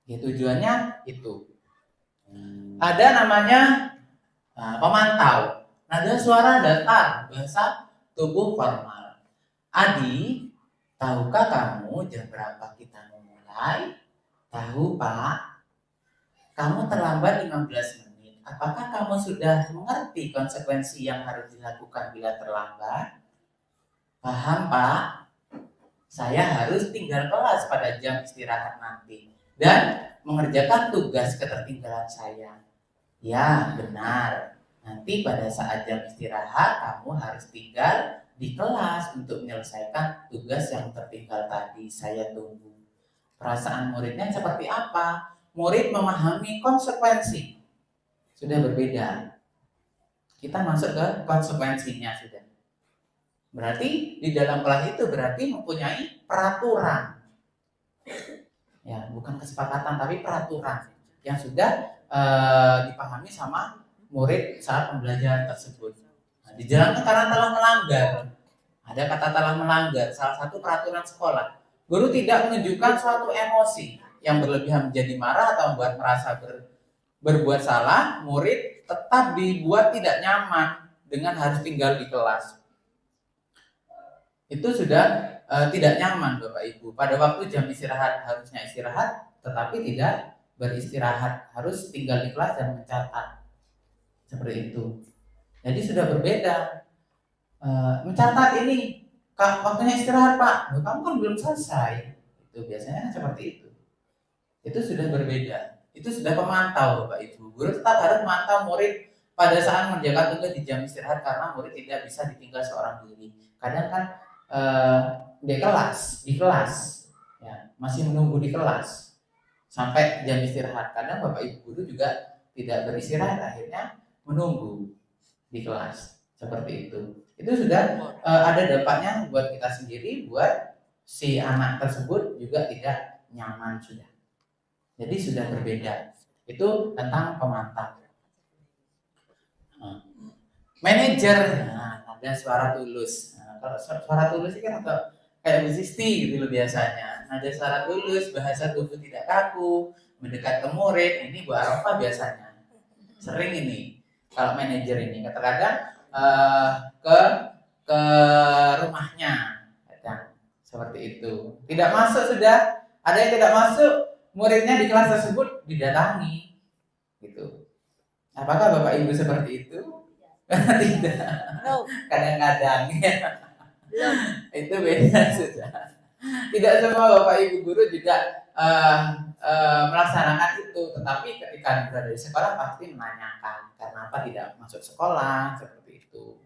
Ya, tujuannya itu. Ada namanya pemantau. Nada suara datar, bahasa tubuh formal. Adi, tahukah kamu jam berapa kita memulai? Tahu, Pak. Kamu terlambat 15 menit. Apakah kamu sudah mengerti konsekuensi yang harus dilakukan bila terlambat? Paham, Pak? Saya harus tinggal kelas pada jam istirahat nanti dan mengerjakan tugas ketertinggalan saya. Ya, benar. Nanti pada saat jam istirahat kamu harus tinggal di kelas untuk menyelesaikan tugas yang tertinggal tadi. Saya tunggu. Perasaan muridnya seperti apa? Murid memahami konsekuensi. Sudah berbeda. Kita masuk ke konsekuensinya sudah. Berarti di dalam kelas itu berarti mempunyai peraturan. Ya, bukan kesepakatan tapi peraturan yang sudah dipahami sama murid saat pembelajaran tersebut. Nah, dijalankan karena telah melanggar. Ada kata telah melanggar, salah satu peraturan sekolah. Guru tidak menunjukkan suatu emosi yang berlebihan menjadi marah atau membuat merasa berbuat salah. Murid tetap dibuat tidak nyaman dengan harus tinggal di kelas. Itu sudah tidak nyaman Bapak Ibu. Pada waktu jam istirahat harusnya istirahat, tetapi tidak beristirahat, harus tinggal di kelas dan mencatat. Seperti itu. Jadi sudah berbeda. Mencatat ini, waktunya istirahat Pak. Kamu kan belum selesai. Itu biasanya seperti itu. Itu sudah berbeda. Itu sudah pemantau Bapak Ibu. Guru tetap harus memantau murid pada saat mengerjakan tugas di jam istirahat karena murid tidak bisa ditinggal seorang diri. Kadang kan di kelas ya, masih menunggu di kelas sampai jam istirahat. Kadang Bapak Ibu guru juga tidak beristirahat, akhirnya menunggu di kelas seperti itu. Itu sudah ada dampaknya buat kita sendiri, buat si anak tersebut juga tidak nyaman sudah. Jadi sudah berbeda. Itu tentang pemantau. Manajer, ada suara tulus. Kalau suara tulus itu kan kayak musisti gitu loh biasanya. Nada suara tulus, bahasa tubuh tidak kaku, mendekat ke murid. Ini Bu Arafah biasanya sering ini. Kalau manajer ini kadang-kadang ke rumahnya, kadang seperti itu. Tidak masuk sudah, ada yang tidak masuk, muridnya di kelas tersebut didatangi, gitu. Apakah Bapak Ibu seperti itu? Tidak. Kadang-kadang ya. Itu beda sudah. Tidak semua Bapak Ibu guru juga melaksanakan itu, tetapi ketika berada di sekolah pasti menanyakan kenapa tidak masuk sekolah seperti itu.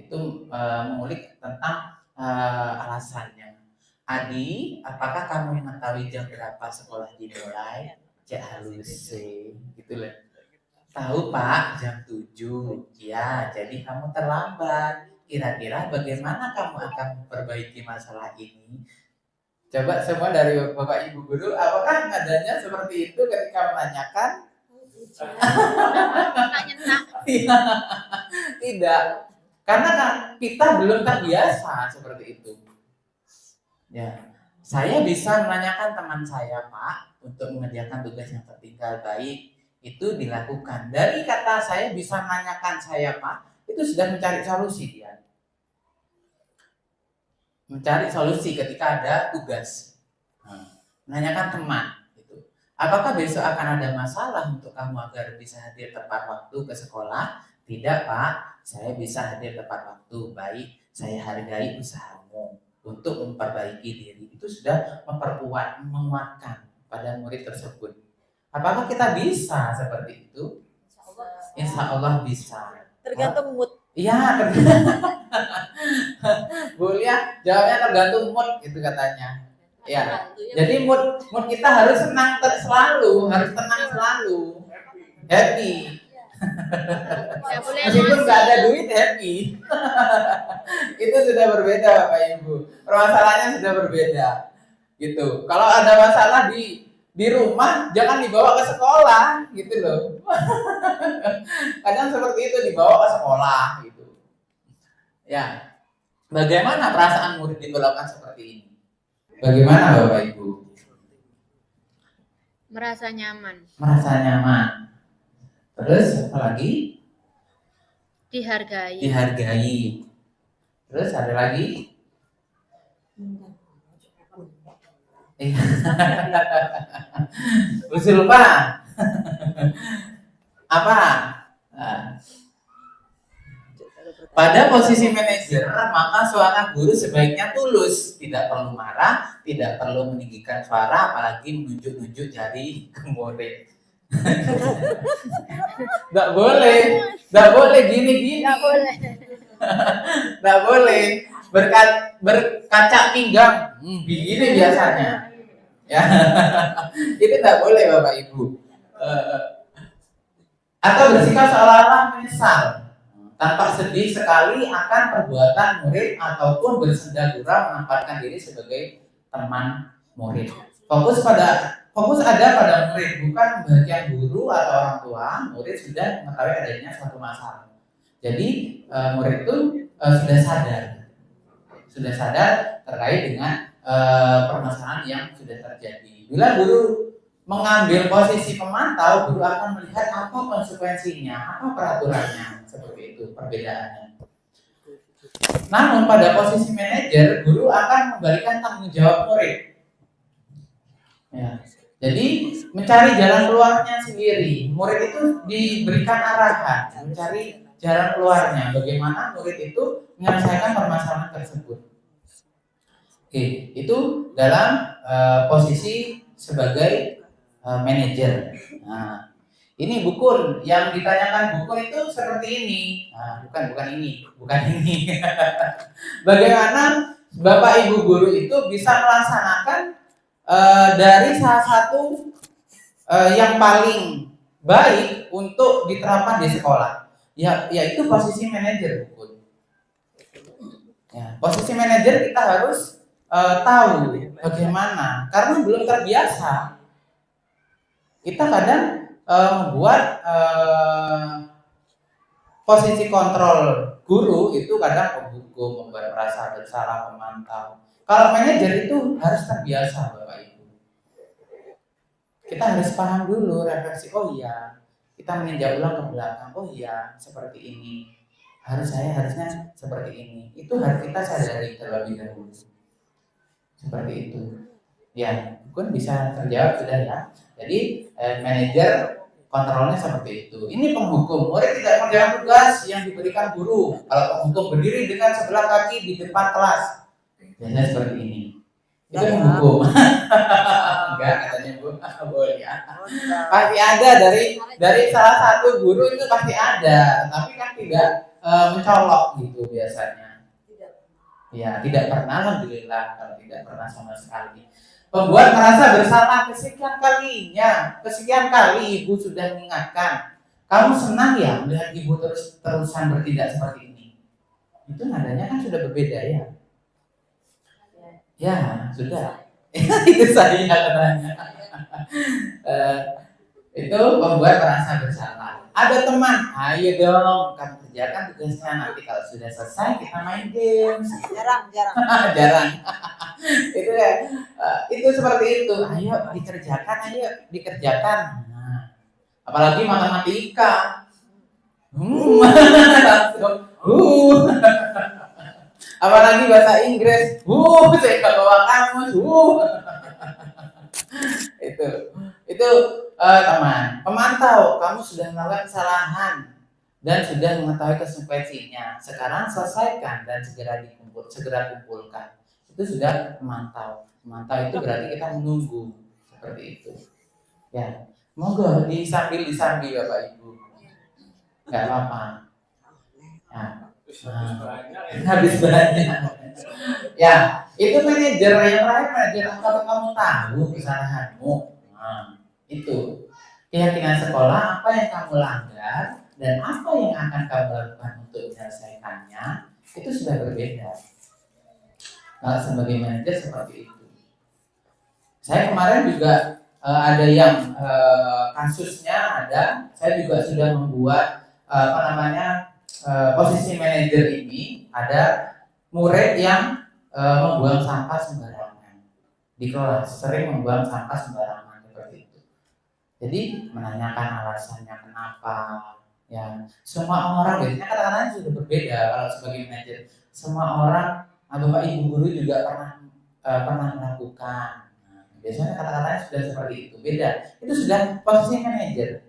Itu mengulik tentang alasannya. Adi, apakah kamu mengetahui jam berapa sekolah dimulai? Cek halus gitu loh. Tahu Pak, jam 7. Ya, jadi kamu terlambat. Kira-kira bagaimana kamu akan memperbaiki masalah ini? Coba semua dari Bapak Ibu guru, apakah nadanya seperti itu ketika menanyakan? Nyentak-nyentak. Tidak, karena kan kita belum terbiasa seperti itu. Ya, saya bisa menanyakan teman saya, Pak, untuk mengerjakan tugas yang tertinggal baik, itu dilakukan. Dari kata saya bisa menanyakan saya, Pak, itu sudah mencari solusi dia. Mencari solusi ketika ada tugas. Menanyakan teman. Apakah besok akan ada masalah untuk kamu agar bisa hadir tepat waktu ke sekolah? Tidak, Pak. Saya bisa hadir tepat waktu. Baik, saya hargai usahamu untuk memperbaiki diri. Itu sudah memperkuat, menguatkan pada murid tersebut. Apakah kita bisa seperti itu? Insya Allah bisa. Tergantung mood. Iya, Bu Lia, jawabnya tergantung mood, itu katanya. Ya, jadi mood kita harus senang selalu, harus tenang selalu, happy. Meskipun nggak ada duit, happy. Itu sudah berbeda, Bapak Ibu. Permasalahannya sudah berbeda, gitu. Kalau ada masalah di rumah, jangan dibawa ke sekolah, gitu loh. Kadang seperti itu, dibawa ke sekolah, gitu. Ya, bagaimana perasaan murid diperlakukan seperti ini? Bagaimana Bapak Ibu? Merasa nyaman. Merasa nyaman. Terus apa lagi? Dihargai. Dihargai. Terus ada lagi? Usul Pak. Apa? Pada posisi manajer, maka seorang guru sebaiknya tulus, tidak perlu marah, tidak perlu meninggikan suara, apalagi menunjuk-nunjuk jari ke murid. Nggak boleh gini-gini. Nggak boleh berkaca pinggang, begini biasanya. Ya, itu nggak boleh Bapak Ibu. Atau bersikap seolah-olah menyesal, tanpa sedih sekali akan perbuatan murid ataupun bersenda-gurau menempatkan diri sebagai teman murid. Fokus ada pada murid, bukan bagian guru atau orang tua. Murid sudah mengetahui adanya suatu masalah. Jadi murid itu sudah sadar terkait dengan permasalahan yang sudah terjadi. Bila guru mengambil posisi pemantau, guru akan melihat apa konsekuensinya, apa peraturannya, seperti itu perbedaannya. Namun pada posisi manajer, guru akan memberikan tanggung jawab murid. Ya. Jadi mencari jalan keluarnya sendiri. Murid itu diberikan arahan, mencari jalan keluarnya. Bagaimana murid itu menyelesaikan permasalahan tersebut. Oke, itu dalam posisi sebagai manajer. Nah, ini Bukun yang ditanyakan Bukun itu seperti ini. Nah, bukan ini. Bagaimana Bapak Ibu guru itu bisa melaksanakan dari salah satu yang paling baik untuk diterapkan di sekolah, yaitu posisi manajer Bukun. Ya, posisi manajer kita harus tahu bagaimana, karena belum terbiasa. Kita kadang membuat posisi kontrol guru itu kadang penghukum, membuat merasa bersalah, pemantau. Kalau manajer itu harus terbiasa Bapak Ibu. Kita harus paham dulu, refleksi, oh iya, kita meninjau ulang ke belakang, oh iya, seperti ini. Harusnya seperti ini. Itu harus kita sadari terlebih dahulu. Seperti itu. Ya, mungkin bisa terjawab sudah ya. Jadi manajer kontrolnya seperti itu. Ini penghukum. Murid tidak mengerjakan tugas yang diberikan guru. Kalau penghukum berdiri dengan sebelah kaki di depan kelas, biasanya seperti ini. Itu penghukum. Enggak, katanya Bu. Boleh ya. Pasti ada dari salah satu guru itu pasti ada, tapi kan tidak mencolok gitu biasanya. Ya, tidak pernah, alhamdulillah kalau tidak pernah sama sekali. Pembuat merasa bersalah kesekian kali ibu sudah mengingatkan. Kamu senang ya melihat ibu terusan bertindak seperti ini? Itu nadanya kan sudah berbeda ya. Ya, sudah. Itu saya katanya. Itu membuat merasa bersalah. Ada teman, ayo dong kamu kerjakan tugasnya, nanti kalau sudah selesai kita main games. Jarang. Jarang. Itu ya, itu seperti itu. Ayo dikerjakan. Nah, apalagi matematika. Langsung. Apalagi bahasa Inggris. Saya nggak bawa kamus. Itu teman pemantau, kamu sudah melakukan kesalahan dan sudah mengetahui konsekuensinya. Sekarang selesaikan dan segera kumpulkan. Itu sudah memantau. Memantau itu berarti kita menunggu, seperti itu. Ya, monggo disambil Bapak Ibu. Nggak apa-apa. Habis banyak. Ya, itu manajer yang lain, manajer kalau kamu tahu kesalahanmu. Nah, itu keyakinan sekolah, apa yang kamu langgar dan apa yang akan kamu lakukan untuk menyelesaikannya itu sudah berbeda. Nah, sebagai manajer seperti itu. Saya kemarin juga ada yang kasusnya ada. Saya juga sudah membuat posisi manajer ini. Ada murid yang membuang sampah sembarangan di kelas, sering membuang sampah sembarangan seperti itu. Jadi menanyakan alasannya kenapa. Ya, semua orang biasanya kata-katanya sudah berbeda. Kalau sebagai manajer, semua orang, bapak ibu guru juga pernah melakukan. Nah, biasanya kata-katanya sudah seperti itu. Beda. Itu sudah posisi manajer.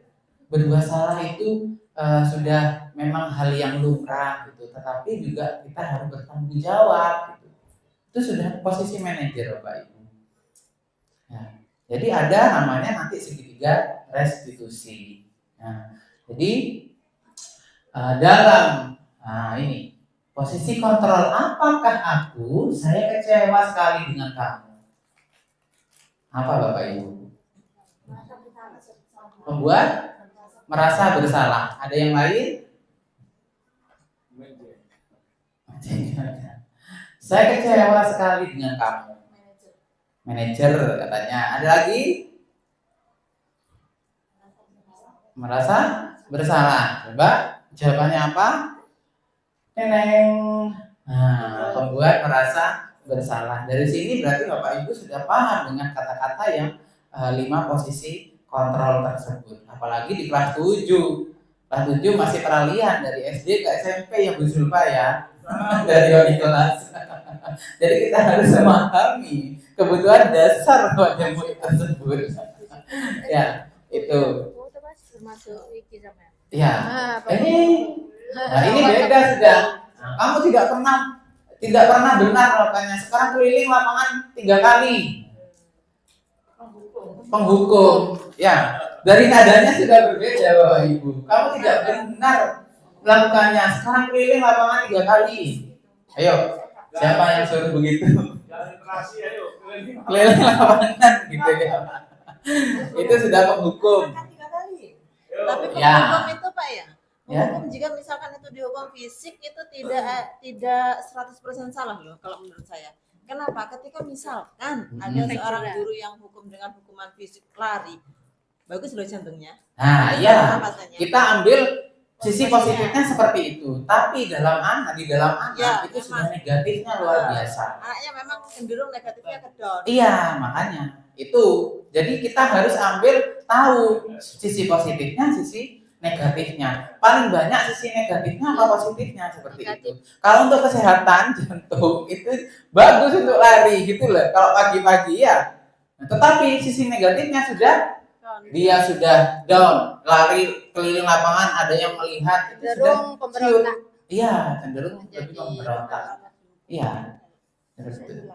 Berdua salah itu sudah memang hal yang lumrah gitu, tetapi juga kita harus bertanggung jawab gitu. Itu sudah posisi manajer Bapak Ibu. Nah, jadi ada namanya nanti segitiga restitusi. Nah, jadi dalam ini posisi kontrol, apakah saya kecewa sekali dengan kamu? Apa Bapak Ibu? Membuat merasa bersalah. Ada yang lain? Saya kecewa sekali dengan kamu. Manajer katanya. Ada lagi? Merasa bersalah. Coba jawabannya apa? Neneng. Nah, pembuat merasa bersalah. Dari sini berarti Bapak Ibu sudah paham dengan kata-kata yang 5 posisi kontrol tersebut. Apalagi di kelas 7. Kelas 7 masih peralihan dari SD ke SMP ya Bu Zulfa ya. Dari wali kelas. Jadi kita harus memahami kebutuhan dasar pada murid tersebut. Ya, itu. Termasuk iki sama. Ya. Nah, ini beda sudah. Nah, kamu tidak pernah benar melakukannya. Sekarang keliling lapangan 3 kali. Penghukum. Ya, dari nadanya sudah berbeda Bapak Ibu. Kamu tidak benar melakukannya. Sekarang keliling lapangan 3 kali. Ayo, siapa yang suruh begitu? Keliling lapangan gitu ya. Itu sudah penghukum. Tapi Ya. penghukum itu Pak ya, penghukum jika misalkan itu dihukum fisik itu tidak 100% salah loh kalau menurut saya. Kenapa? Ketika misalkan ada seorang guru yang hukum dengan hukuman fisik lari, bagus loh jantungnya. Nah, iya. Kita ambil sisi positifnya seperti itu. Tapi di dalam anak Ya, itu sudah negatifnya luar biasa. Anaknya memang cenderung negatifnya ke down. Iya, makanya itu. Jadi kita harus tahu sisi positifnya, sisi negatifnya. Paling banyak sisi negatifnya apa positifnya seperti itu. Kalau untuk kesehatan jantung itu bagus untuk lari gitu loh. Kalau pagi-pagi ya. Nah, tetapi sisi negatifnya dia sudah down, lari keliling lapangan, ada yang melihat itu Cenderung sudah pemberontak. Iya, cenderung lebih pemberontak. Iya. Terus itu.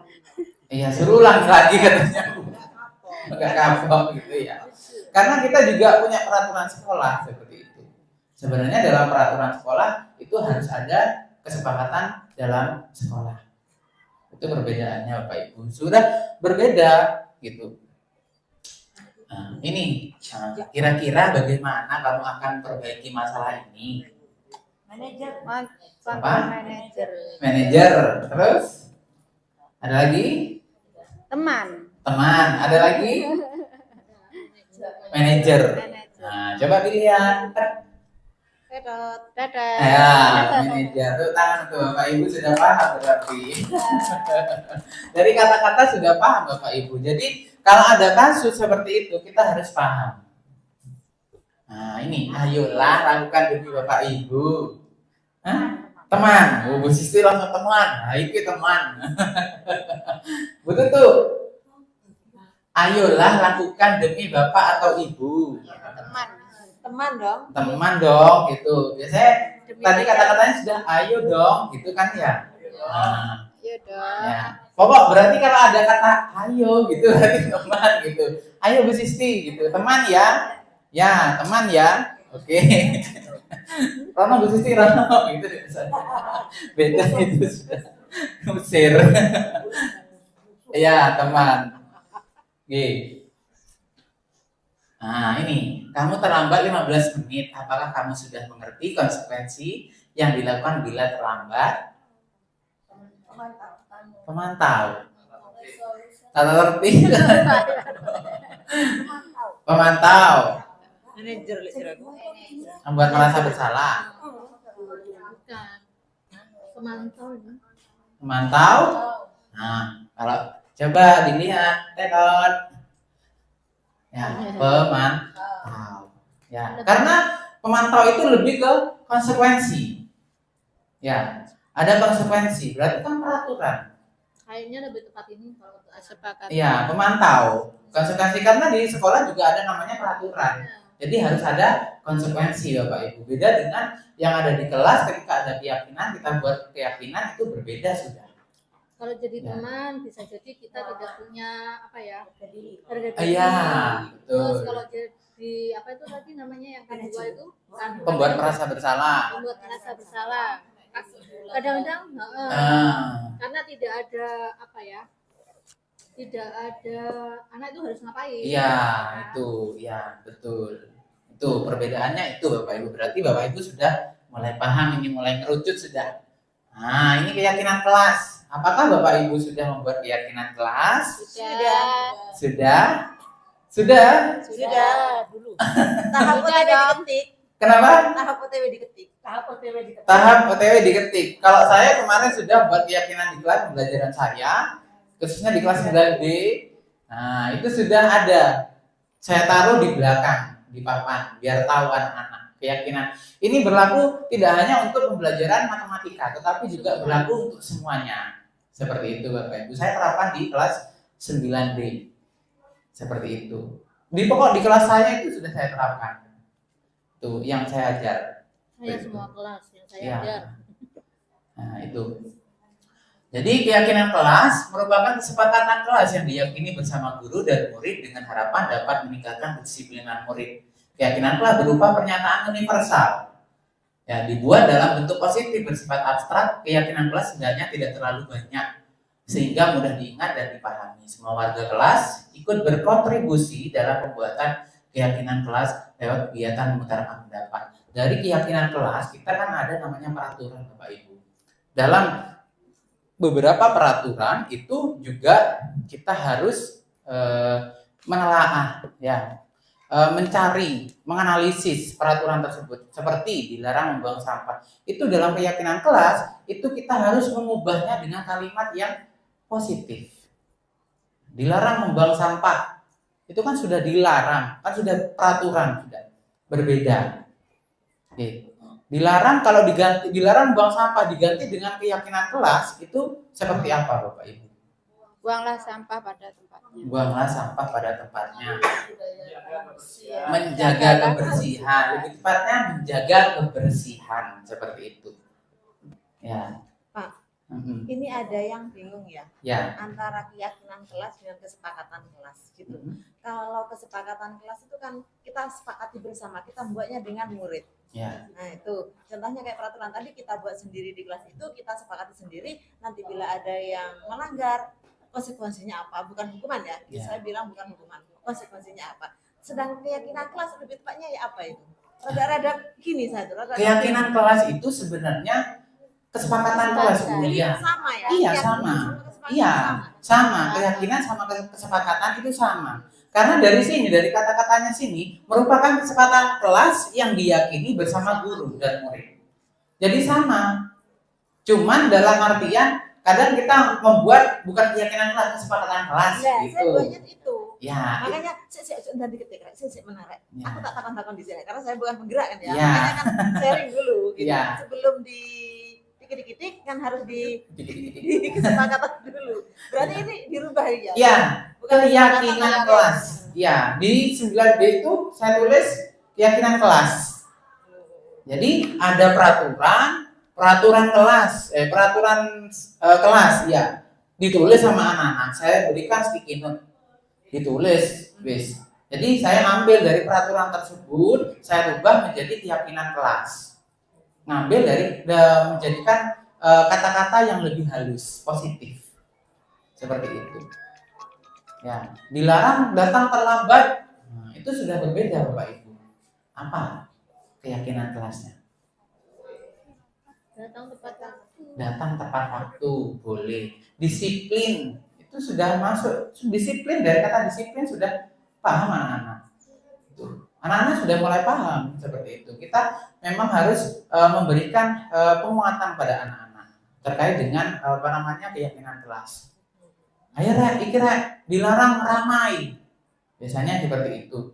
Iya, suruh ulang lagi katanya. Enggak kapok gitu ya. Karena kita juga punya peraturan sekolah seperti itu. Sebenarnya dalam peraturan sekolah itu harus ada kesepakatan dalam sekolah. Itu perbedaannya Bapak Ibu. Sudah berbeda gitu. Nah, ini kira-kira bagaimana kamu akan perbaiki masalah ini? Manajer. Apa? Manajer. Terus ada lagi? Teman. Ada lagi? Manajer. Nah, coba dilihat. Dadah. Dadah. Ya, ini dia tuh tangan tuh Bapak Ibu sudah paham berarti. Dari kata-kata sudah paham Bapak Ibu. Jadi kalau ada kasus seperti itu kita harus paham. Nah ini, ayolah lakukan demi Bapak Ibu. Hah? Teman, Bu Sisti langsung teman. Nah itu teman. Betul tuh. Ayolah lakukan demi Bapak atau Ibu. Teman dong. Teman dong gitu. Biasanya tadi kata-katanya sudah ayo dong gitu kan ya. Nah, Iya dong. ya. Pokok berarti kalau ada kata ayo gitu berarti teman gitu. Ayo Bu Sisti gitu. Teman ya. Ya, teman ya. Oke. Rono Bu Sisti Rono gitu misalnya. Beda itu sudah usir. Ya, teman. Oke. Nah, ini kamu terlambat 15 menit. Apakah kamu sudah mengerti konsekuensi yang dilakukan bila terlambat? Pemantau. Tata tertib. Pemantau. Manajer Membuat merasa bersalah. Bukan. Pemantau ini. Memantau. Nah, kalau coba dilihat, tekot. Ya, pemantau. Ya, karena pemantau itu lebih ke konsekuensi. Ya, ada konsekuensi. Berarti kan peraturan. Kayaknya lebih tepat ini kalau untuk sepakat. Iya, pemantau. Konsekuensi karena di sekolah juga ada namanya peraturan. Jadi harus ada konsekuensi Bapak Ibu. Beda dengan yang ada di kelas ketika ada keyakinan, kita buat keyakinan itu berbeda sudah. Kalau jadi Ya. teman bisa jadi kita tidak punya apa ya? Harga diri. Iya, Terus betul. kalau jadi apa itu tadi namanya yang kedua itu Pembuat merasa bersalah. membuat merasa bersalah. Kadang-kadang karena tidak ada apa ya? Tidak ada anak itu harus ngapain? Iya, itu, ya betul. Itu perbedaannya itu Bapak Ibu. Berarti Bapak Ibu sudah mulai paham ini, mulai ngerucut sudah. Nah, ini keyakinan kelas. Apakah Bapak Ibu sudah membuat keyakinan kelas? Sudah. Sudah? dulu. Tahap Sudah OTW dong. diketik. Kenapa? Tahap OTW diketik. Tahap OTW diketik. Kalau saya kemarin sudah membuat keyakinan di kelas pembelajaran saya, khususnya di kelas 9B. Nah, itu sudah ada. Saya taruh di belakang, di papan, biar tahu anak-anak keyakinan. Ini berlaku tidak hanya untuk pembelajaran matematika, tetapi juga berlaku untuk semuanya. Seperti itu Bapak Ibu. Saya terapkan di kelas 9B. Seperti itu. Di pokok di kelas saya itu sudah saya terapkan. Itu yang saya ajar. Saya semua kelas yang saya Ya. ajar. Nah, itu. Jadi keyakinan kelas merupakan kesepakatan kelas yang diyakini bersama guru dan murid dengan harapan dapat meningkatkan kedisiplinan murid. Keyakinan kelas berupa pernyataan universal. Ya, dibuat dalam bentuk positif bersifat abstrak, keyakinan kelas sebenarnya tidak terlalu banyak sehingga mudah diingat dan dipahami. Semua warga kelas ikut berkontribusi dalam pembuatan keyakinan kelas lewat kegiatan mengutarakan pendapat. Dari keyakinan kelas kita kan ada namanya peraturan Bapak Ibu. Dalam beberapa peraturan itu juga kita harus menelaah, ya, mencari, menganalisis peraturan tersebut. Seperti dilarang membuang sampah. Itu dalam keyakinan kelas itu kita harus mengubahnya dengan kalimat yang positif. Dilarang membuang sampah. Itu kan sudah dilarang, kan sudah peraturan sudah berbeda. Oke. Dilarang kalau diganti, dilarang buang sampah diganti dengan keyakinan kelas itu seperti apa Bapak Ibu? Buanglah sampah pada tempatnya. Buanglah sampah pada tempatnya. Menjaga kebersihan, lebih tepatnya menjaga kebersihan seperti itu. Ya. Pak. Mm-mm. Ini ada yang bingung ya, Ya. antara keyakinan kelas dengan kesepakatan kelas gitu. Kalau kesepakatan kelas itu kan kita sepakati bersama, kita buatnya dengan murid. Ya. Nah itu contohnya kayak peraturan tadi kita buat sendiri di kelas itu, kita sepakati sendiri. Nanti bila ada yang melanggar, konsekuensinya apa? Bukan hukuman ya. Ya. Saya bilang bukan hukuman. Konsekuensinya apa? Sedang keyakinan kelas lebih tepatnya ya apa itu? Rada-rada gini saya tuh. Keyakinan kelas itu sebenarnya kesepakatan kelas Bu. Iya. Sama ya. Iya, Keyakinan sama. kesepakatan Iya, sama. sama. Keyakinan sama kesepakatan itu sama. Karena dari sini, dari kata-katanya sini, merupakan kesepakatan kelas yang diyakini bersama guru dan murid. Jadi sama. Cuman dalam artian, kadang kita membuat bukan keyakinan kelas, kesepakatan kelas. Ya, gitu. saya buatnya itu. Ya, Makanya saya dikit ya, saya menarik. Ya. Aku tak takon-takon di sini karena saya bukan penggerak kan ya. Ya. Makanya kan sharing dulu gitu. Ya. Sebelum di dikit-dikit kan harus di kesepakatan dulu. Berarti ini dirubah ya. ya, Bukan keyakinan kesepakatan kelas. Ya, di 9B itu saya tulis keyakinan kelas. Jadi ada peraturan kelas, kelas ya. Ditulis sama anak-anak. Saya berikan sticky note. Ditulis, wis. Jadi saya ambil dari peraturan tersebut, saya rubah menjadi keyakinan kelas. Ngambil dari menjadikan kata-kata yang lebih halus, positif. Seperti itu. Ya, dilarang datang terlambat. Nah, itu sudah berbeda Bapak Ibu. Apa keyakinan kelasnya? Datang tepat waktu. Datang tepat waktu, boleh. Disiplin, itu sudah masuk. Disiplin, dari kata disiplin sudah paham anak-anak. Anak-anak sudah mulai paham seperti itu. Kita memang harus memberikan penguatan pada anak-anak terkait dengan keyakinan kelas. Ayo Rek, dilarang ramai. Biasanya seperti itu.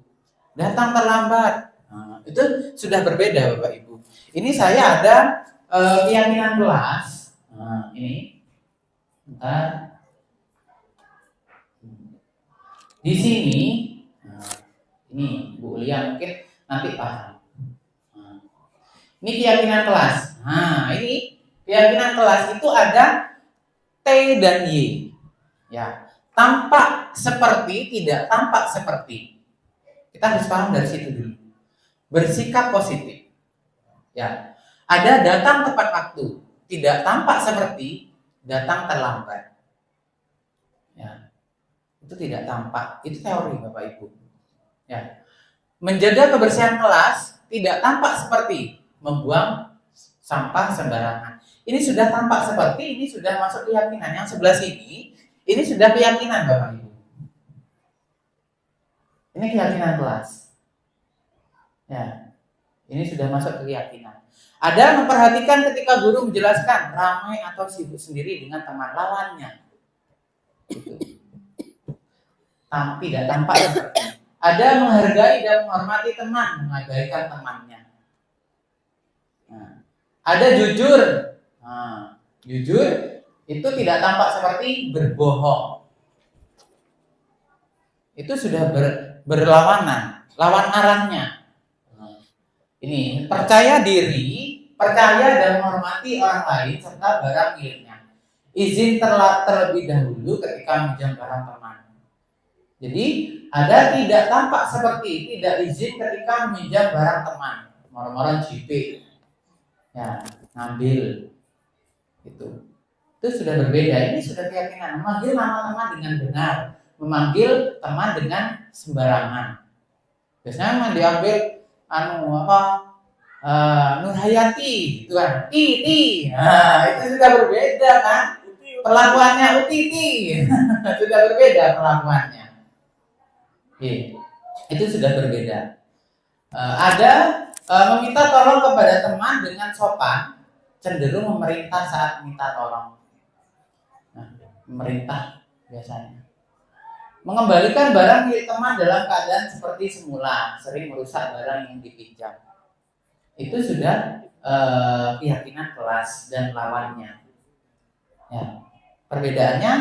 Datang terlambat. Nah, itu sudah berbeda Bapak Ibu. Ini saya ada keyakinan kelas. Nah, ini. Bentar. Di sini, ini Bu Lia mungkin nanti paham. Ini keyakinan kelas. Nah, ini keyakinan kelas itu ada T dan Y. Ya, tampak seperti, tidak tampak seperti. Kita harus paham dari situ dulu. Bersikap positif. Ya, ada datang tepat waktu, tidak tampak seperti, datang terlambat. Ya, itu tidak tampak. Itu teori Bapak Ibu. Ya, menjaga kebersihan kelas tidak tampak seperti membuang sampah sembarangan. Ini sudah tampak seperti, ini sudah masuk keyakinan. Yang sebelah sini, ini sudah keyakinan Bapak Ibu. Ini keyakinan kelas. Ya, ini sudah masuk keyakinan. Ada memperhatikan ketika guru menjelaskan ramai atau sibuk sendiri dengan teman lawannya. Gitu. Tidak tampak seperti. Ada menghargai dan menghormati teman, mengabaikan temannya. Nah, ada jujur. Nah, jujur itu tidak tampak seperti berbohong. Itu sudah berlawanan, lawan arahnya. Nah, ini percaya diri, percaya dan menghormati orang lain serta barang miliknya. Izin terlebih dahulu ketika meminjam barang teman. Jadi ada tidak tampak seperti tidak izin ketika meminjam barang teman, moro-moro JP, ya ngambil, itu sudah berbeda. Ini sudah keyakinan. Memanggil nama teman dengan benar, memanggil teman dengan sembarangan. Biasanya memang diambil Nur Hayati, itu kan, Titi. Nah, itu sudah berbeda kan? Perlakuannya Utiti, sudah berbeda perlakuannya. Itu sudah berbeda. Ada meminta tolong kepada teman dengan sopan, cenderung memerintah saat minta tolong. Nah, memerintah biasanya. Mengembalikan barang milik teman dalam keadaan seperti semula, sering merusak barang yang dipinjam. Itu sudah keyakinan kelas dan lawannya. Ya, perbedaannya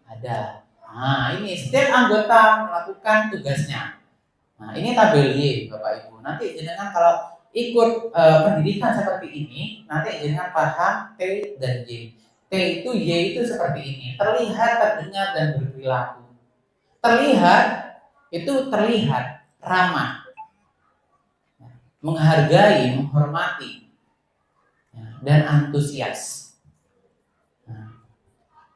ada. Nah, ini setiap anggota melakukan tugasnya. Nah, ini tabel Y, Bapak Ibu. Nanti jenengan kalau ikut pendidikan seperti ini, nanti jenengan paham T dan Y. T itu, Y itu seperti ini. Terlihat, terdengar, dan berperilaku. Terlihat, itu terlihat ramah, menghargai, menghormati, dan antusias.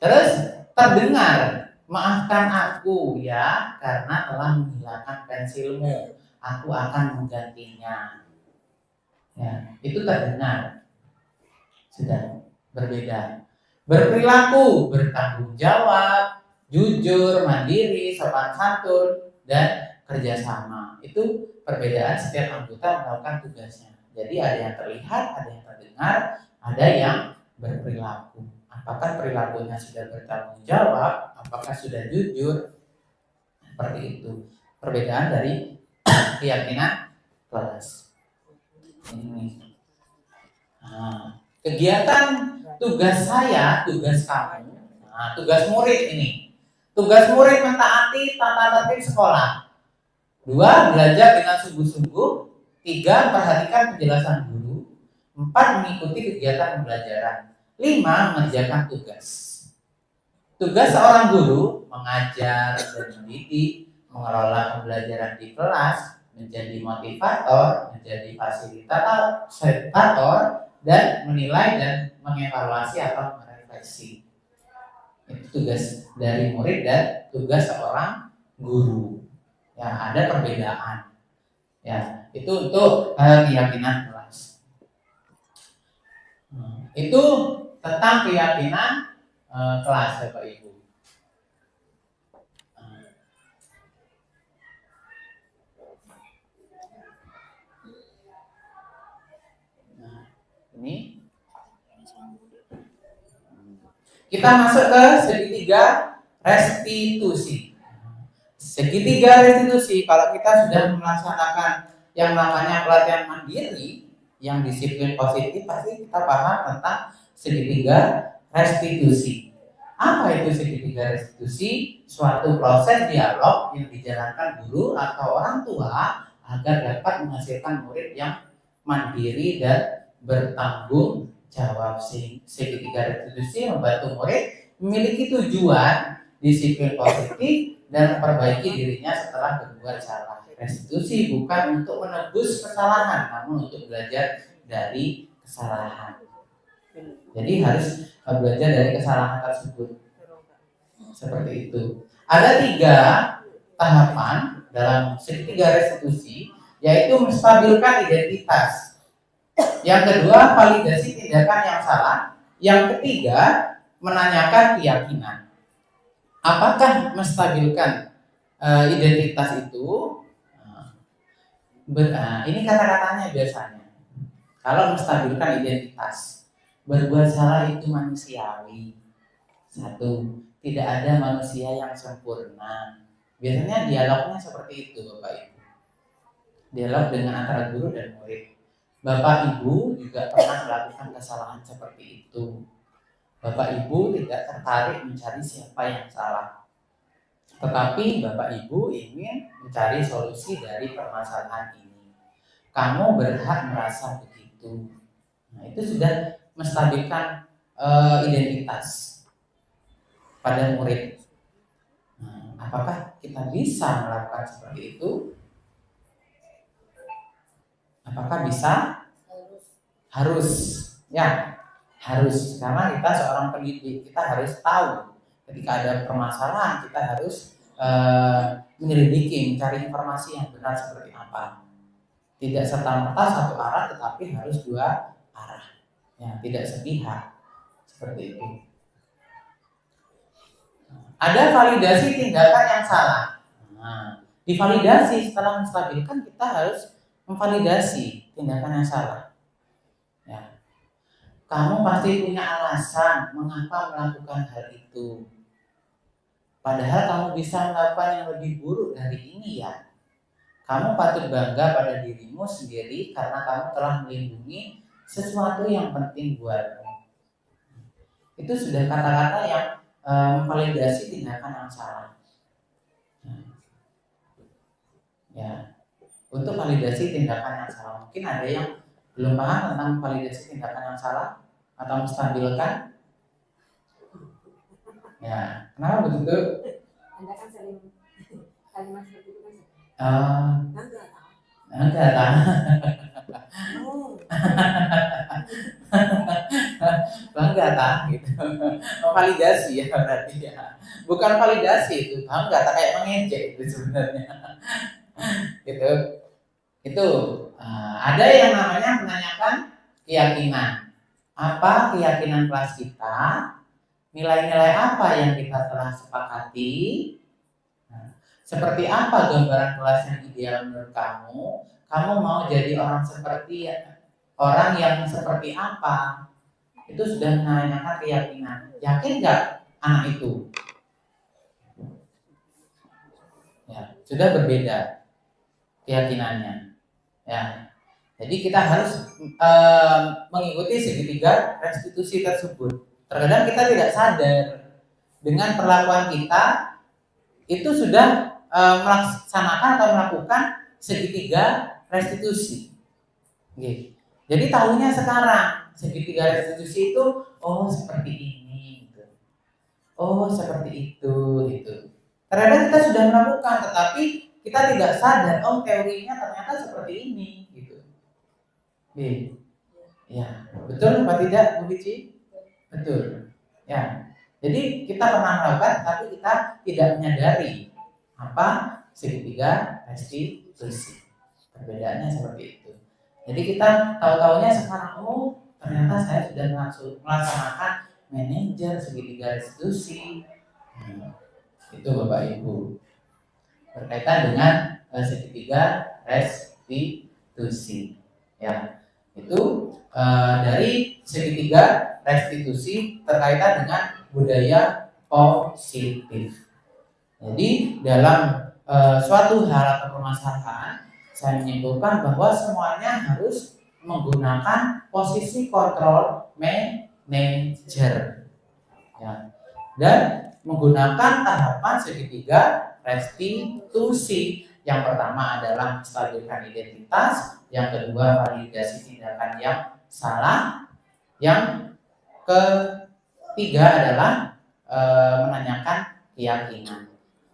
Terus terdengar, maafkan aku ya karena telah menghilangkan pensilmu, aku akan menggantinya. Ya, itu terdengar. Sudah berbeda. Berperilaku, bertanggung jawab, jujur, mandiri, sopan santun, dan kerjasama. Itu perbedaan setiap anggota melakukan tugasnya. Jadi ada yang terlihat, ada yang terdengar, ada yang berperilaku. Apakah perilakunya sudah bertanggung jawab? Apakah sudah jujur? Seperti itu. Perbedaan dari keyakinan kelas. Ini. Nah, kegiatan tugas saya, tugas kamu, tugas murid ini. Tugas murid mentaati tata tertib sekolah. 2. Belajar dengan sungguh-sungguh. 3. Perhatikan penjelasan guru. 4. Mengikuti kegiatan pembelajaran. 5. Mengerjakan tugas. Tugas seorang guru mengajar dan mendidik, mengelola pembelajaran di kelas, menjadi motivator, menjadi fasilitator, dan menilai dan mengevaluasi atau merefleksi. Itu tugas dari murid dan tugas seorang guru. Ya, ada perbedaan. Ya, itu untuk keyakinan kelas. Itu tentang keyakinan kelas, Bapak Ibu. Nah, ini kita masuk ke segitiga restitusi. Segitiga restitusi, kalau kita sudah melaksanakan yang namanya pelatihan mandiri, yang disiplin positif, pasti kita paham tentang segitiga restitusi. Apa itu segitiga restitusi? Suatu proses dialog yang dijalankan guru atau orang tua agar dapat menghasilkan murid yang mandiri dan bertanggung jawab. Segitiga restitusi membantu murid memiliki tujuan disiplin positif dan memperbaiki dirinya setelah berbuat salah. Restitusi bukan untuk menebus kesalahan, namun untuk belajar dari kesalahan. Jadi harus belajar dari kesalahan tersebut. Seperti itu. Ada 3 tahapan dalam segitiga restitusi, yaitu menstabilkan identitas. Yang kedua, validasi tindakan yang salah. Yang ketiga, menanyakan keyakinan. Apakah menstabilkan identitas itu? Ini kata-katanya biasanya. Kalau menstabilkan identitas, berbuat salah itu manusiawi. 1. Tidak ada manusia yang sempurna. Biasanya dialognya seperti itu, Bapak Ibu. Dialog dengan antara guru dan murid. Bapak Ibu juga pernah melakukan kesalahan seperti itu. Bapak Ibu tidak tertarik mencari siapa yang salah. Tetapi Bapak Ibu ingin mencari solusi dari permasalahan ini. Kamu berhak merasa begitu. Nah, itu sudah menstabilkan identitas pada murid. Nah, apakah kita bisa melakukan seperti itu? Apakah bisa? Harus. Ya, harus. Karena kita seorang pendidik, kita harus tahu ketika ada permasalahan, kita harus menyelidiki, mencari informasi yang benar seperti apa. Tidak serta-merta satu arah, tetapi harus 2 arah. Ya, tidak sepihak. Seperti itu. Ada validasi tindakan yang salah. Nah, divalidasi setelah menstabilkan, kita harus memvalidasi tindakan yang salah. Ya. Kamu pasti punya alasan mengapa melakukan hal itu. Padahal kamu bisa melakukan yang lebih buruk dari ini ya. Kamu patut bangga pada dirimu sendiri karena kamu telah melindungi sesuatu yang penting buatmu. Itu sudah kata-kata yang memvalidasi tindakan yang salah. Ya, untuk validasi tindakan yang salah. Mungkin ada yang belum paham tentang validasi tindakan yang salah atau menstabilkan. Ya, kenapa begitu? Anda kan sering kalimat seperti itu kan? Enggak tahu. Bangga tak gitu. Memvalidasi ya berarti ya. Bukan validasi itu, bangga tak kayak mengejek itu sebenarnya. Gitu. Itu ada yang namanya menanyakan keyakinan. Apa keyakinan kelas kita? Nilai-nilai apa yang kita telah sepakati? seperti apa gambaran kelas yang ideal menurut kamu? Kamu mau jadi orang seperti orang yang seperti apa? Itu sudah menanyakan keyakinan. Yakin nggak anak itu? Ya, sudah berbeda keyakinannya. Ya, jadi kita harus mengikuti segitiga restitusi tersebut. Terkadang kita tidak sadar dengan perlakuan kita itu sudah melaksanakan atau melakukan segitiga restitusi. Oke. Jadi tahunya sekarang segitiga restitusi itu seperti ini, gitu. Seperti itu, gitu. Terkadang kita sudah melakukan, tetapi kita tidak sadar teorinya ternyata seperti ini, gitu. Oke. Ya, betul apa tidak, Bu Bici? Betul. Ya. Jadi kita pernah melakukan, tapi kita tidak menyadari apa segitiga restitusi. Perbedaannya seperti itu. Jadi kita tahu-tahunya sekarang ternyata saya sudah melaksanakan manajer segitiga restitusi. Itu Bapak Ibu. Berkaitan dengan segitiga restitusi. Ya. Itu dari segitiga restitusi terkaitan dengan budaya positif. Jadi dalam suatu hal atau permasalahan, saya menyimpulkan bahwa semuanya harus menggunakan posisi kontrol manager, ya, dan menggunakan tahapan segitiga restitusi. Yang pertama adalah menstabilkan identitas, yang kedua validasi tindakan yang salah, yang ketiga adalah menanyakan keyakinan.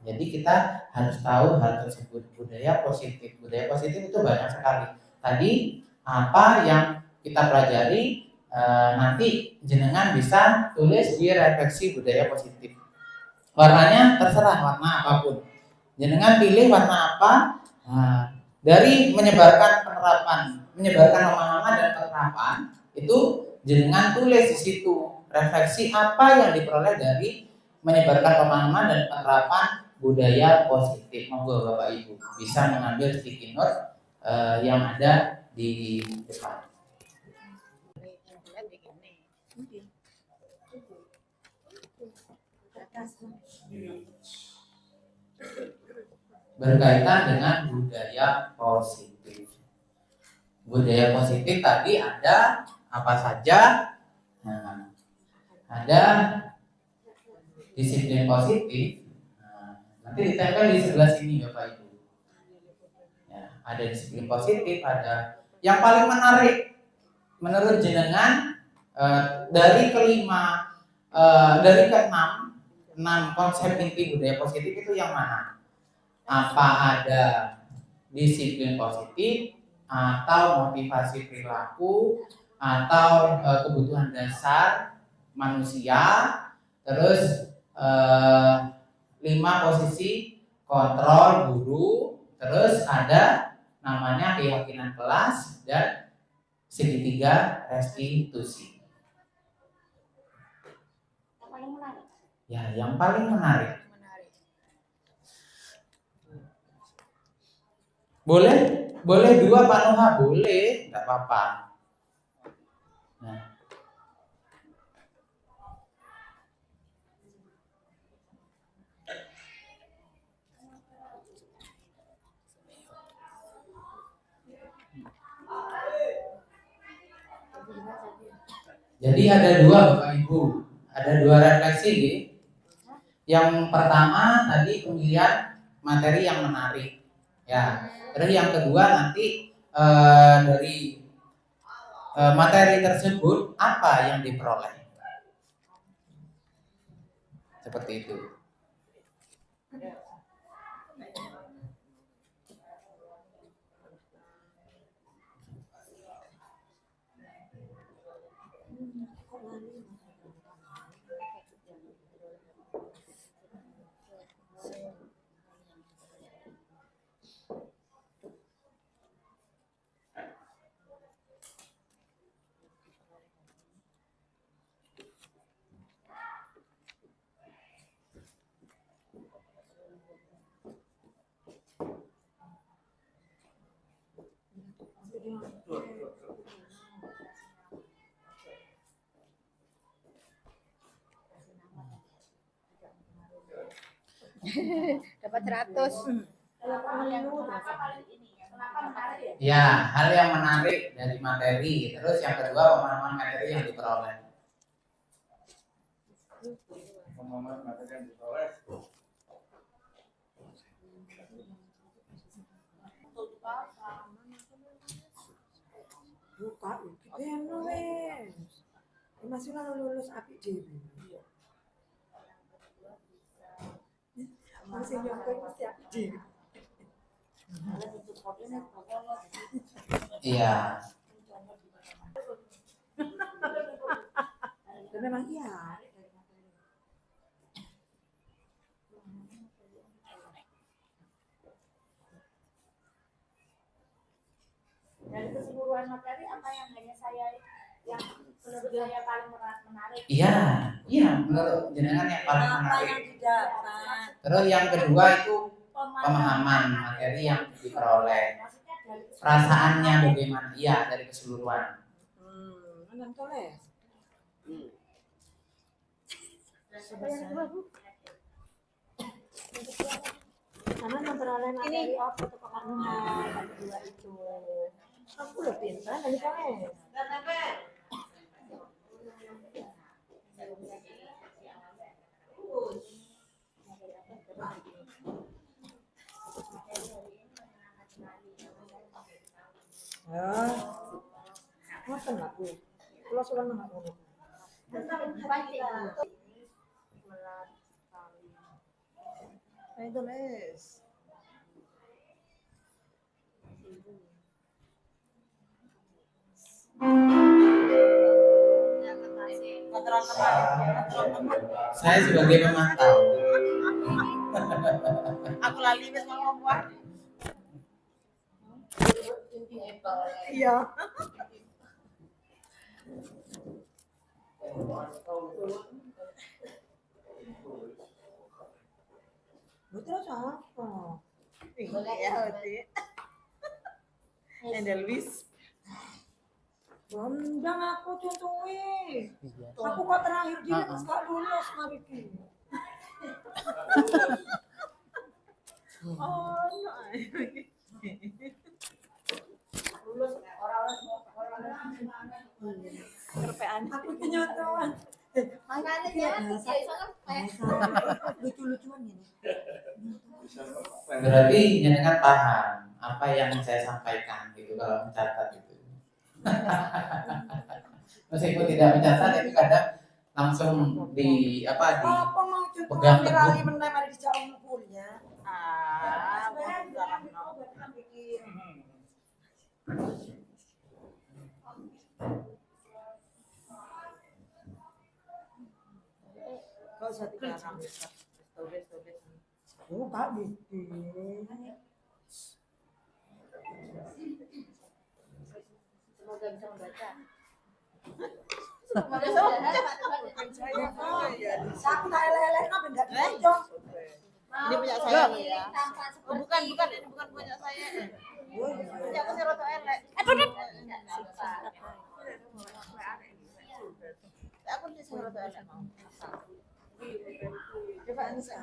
Jadi kita harus tahu hal tersebut. Budaya positif itu banyak sekali. Tadi apa yang kita pelajari, nanti jenengan bisa tulis di refleksi budaya positif. Warnanya terserah, warna apapun. Jenengan pilih warna apa. Dari menyebarkan pemahaman dan penerapan itu jenengan tulis di situ refleksi apa yang diperoleh dari menyebarkan pemahaman dan penerapan budaya positif. Monggo Bapak Ibu bisa mengambil sticky note yang ada di depan. Berkaitan dengan budaya positif. Budaya positif tadi ada apa saja? Ada disiplin positif. Nanti ditempel di sebelah sini Bapak Ibu. Ya, ada disiplin positif, ada yang paling menarik menurut jenengan dari keenam konsep inti budaya positif itu yang mana? Apa ada disiplin positif atau motivasi perilaku atau kebutuhan dasar manusia, terus 5 posisi kontrol guru, terus ada namanya keyakinan kelas dan segitiga restitusi. Yang paling menarik. Ya, yang paling menarik. Boleh 2 Pak Noha, boleh, enggak apa-apa. Nah. Jadi ada 2 Bapak Ibu, ada 2 refleksi nih. Yang pertama tadi pemilihan materi yang menarik, ya. Terus yang kedua nanti dari materi tersebut apa yang diperoleh, seperti itu. dapat 100. Ya, hal yang menarik dari materi. Terus yang kedua, pemahaman materi yang diperoleh. Pemahaman materi yang diperoleh. Buka itu wes. Masih lulus apik dhewe. Masih nyampe mesti apik dhewe. Iya. Dan memang iya. Dari keseluruhan materi apa yang hanya saya yang menurut saya paling menarik? Iya, iya menurut jenengan yang paling Apa menarik. yang didapat? Terus yang kedua itu pemahaman materi yang diperoleh. Maksudnya dari Perasaannya bagaimana? Iya, dari keseluruhan. Menang toleh. apa yang kedua, Bu? Karena memperoleh materi apa tuh pemahaman yang kedua itu. Aku udah pintar dari toleh. Ya, ngoten lah Bu. Kula sulan nang ngono. Ayo tulis. Saya sebagai pemantau. Aku lali wis ngomong. Iya. Betul apa? Boleh ya, Oti. Endelwis. Bondang aku contohnya. Aku kok terakhir dia terus gak lulus mari ki. Oh, no. Kerpean. Aku kenyataan. Makanya ya, Lucu-lucuan ini. Berarti jenengan paham apa yang saya sampaikan gitu kalau mencatat itu. Meskipun tidak mencatat itu kadang langsung di apa di Apa mau contoh pegang teguh. rali meneh mari dijak ngumpulnya. Kau satu karang. Oh, Kak bikin. semoga bisa membaca. Aku tak lele apa enggak dibaca. Ini punya saya ya. Oh, bukan ini bukan punya saya. Punya aku sih roto elek. Aku sih roto elek mau. Coba Anissa.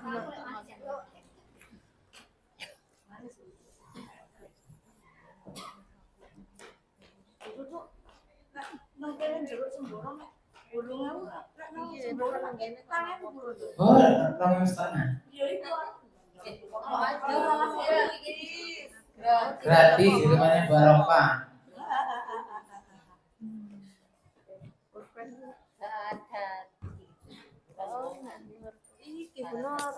Oh, orang istana. Gratis itu namanya barokah. Iki benar.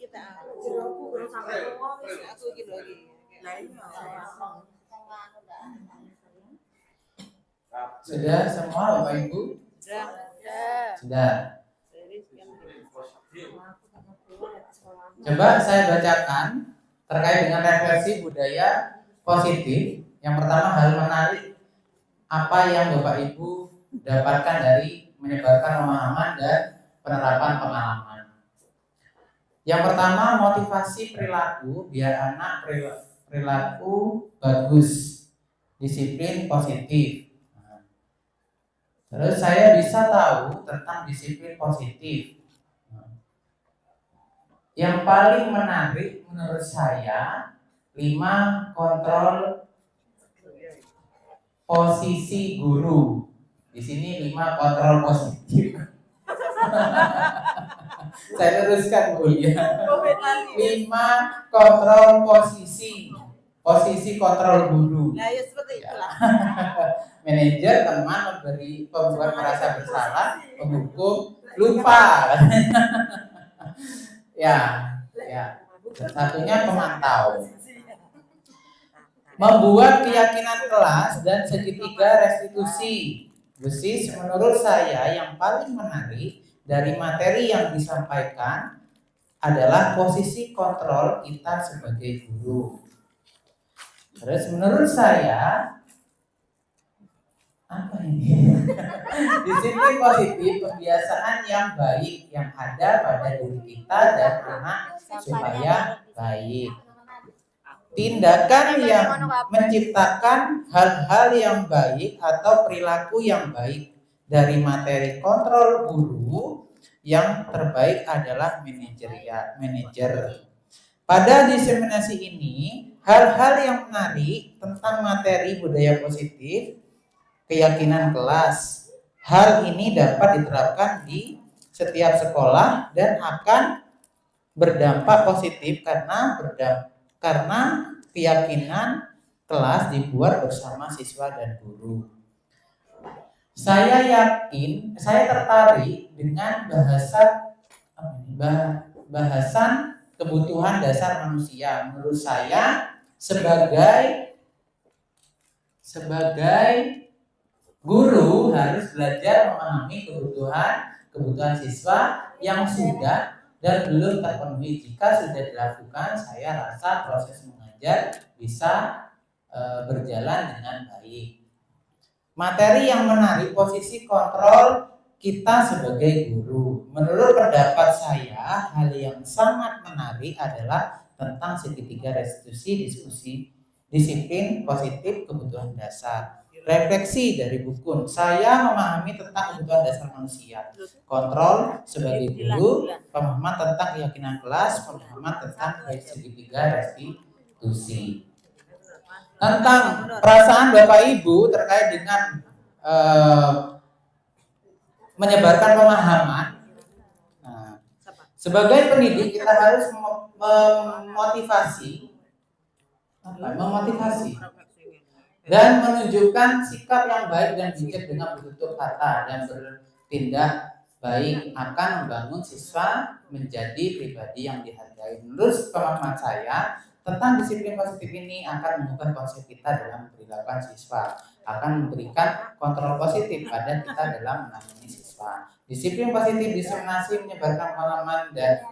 Kita jeroku udah sampai rumah Aku iki lagi. Lah iya. Sudah semua Bapak Ibu? Sudah. Coba saya bacakan terkait dengan refleksi budaya positif. Yang pertama, hal menarik apa yang Bapak Ibu dapatkan dari menyebarkan pemahaman dan penerapan pengalaman. Yang pertama, motivasi perilaku biar anak perilaku bagus, disiplin positif. Terus saya bisa tahu tentang disiplin positif. Yang paling menarik menurut saya 5 kontrol posisi guru. Di sini 5 kontrol positif. Saya luruskan Bu ya. 5 kontrol posisi kontrol guru. Nah, ya seperti itulah. Manajer, teman, memberi, pembuat merasa bersalah, penghukum, lupa. Ya. Satunya pemantau. Membuat keyakinan kelas dan segitiga restitusi. Besis menurut saya yang paling menarik dari materi yang disampaikan adalah posisi kontrol kita sebagai guru. Terus menurut saya apa ini? Disiplin positif, kebiasaan yang baik yang ada pada diri kita dan anak supaya baik. Tindakan yang menciptakan hal-hal yang baik atau perilaku yang baik. Dari materi kontrol guru yang terbaik adalah manajer. Pada diseminasi ini, hal-hal yang menarik tentang materi budaya positif, keyakinan kelas. Hal ini dapat diterapkan di setiap sekolah dan akan berdampak positif karena keyakinan kelas dibuat bersama siswa dan guru. Saya tertarik dengan bahasan kebutuhan dasar manusia. Menurut saya sebagai guru harus belajar memahami kebutuhan siswa yang sudah dan belum terpenuhi. Jika sudah dilakukan, saya rasa proses mengajar bisa berjalan dengan baik. Materi yang menarik posisi kontrol kita sebagai guru. Menurut pendapat saya, hal yang sangat menarik adalah tentang segitiga restitusi, diskusi, disiplin positif, kebutuhan dasar. Refleksi dari buku. Saya memahami tentang kebutuhan dasar manusia. Kontrol sebagai guru, pemahaman tentang keyakinan kelas, pemahaman tentang segitiga restitusi. Tentang perasaan Bapak Ibu terkait dengan menyebarkan pemahaman. Nah, sebagai pendidik kita harus memotivasi dan menunjukkan sikap yang baik dan bijak dengan bertutur kata dan bertindak baik akan membangun siswa menjadi pribadi yang dihargai. Menurut pemahaman saya tentang disiplin positif ini akan mengubah konsep kita dalam perilaku siswa, akan memberikan kontrol positif pada kita dalam menangani siswa. Disiplin positif diseminasi menyebarkan pengalaman dan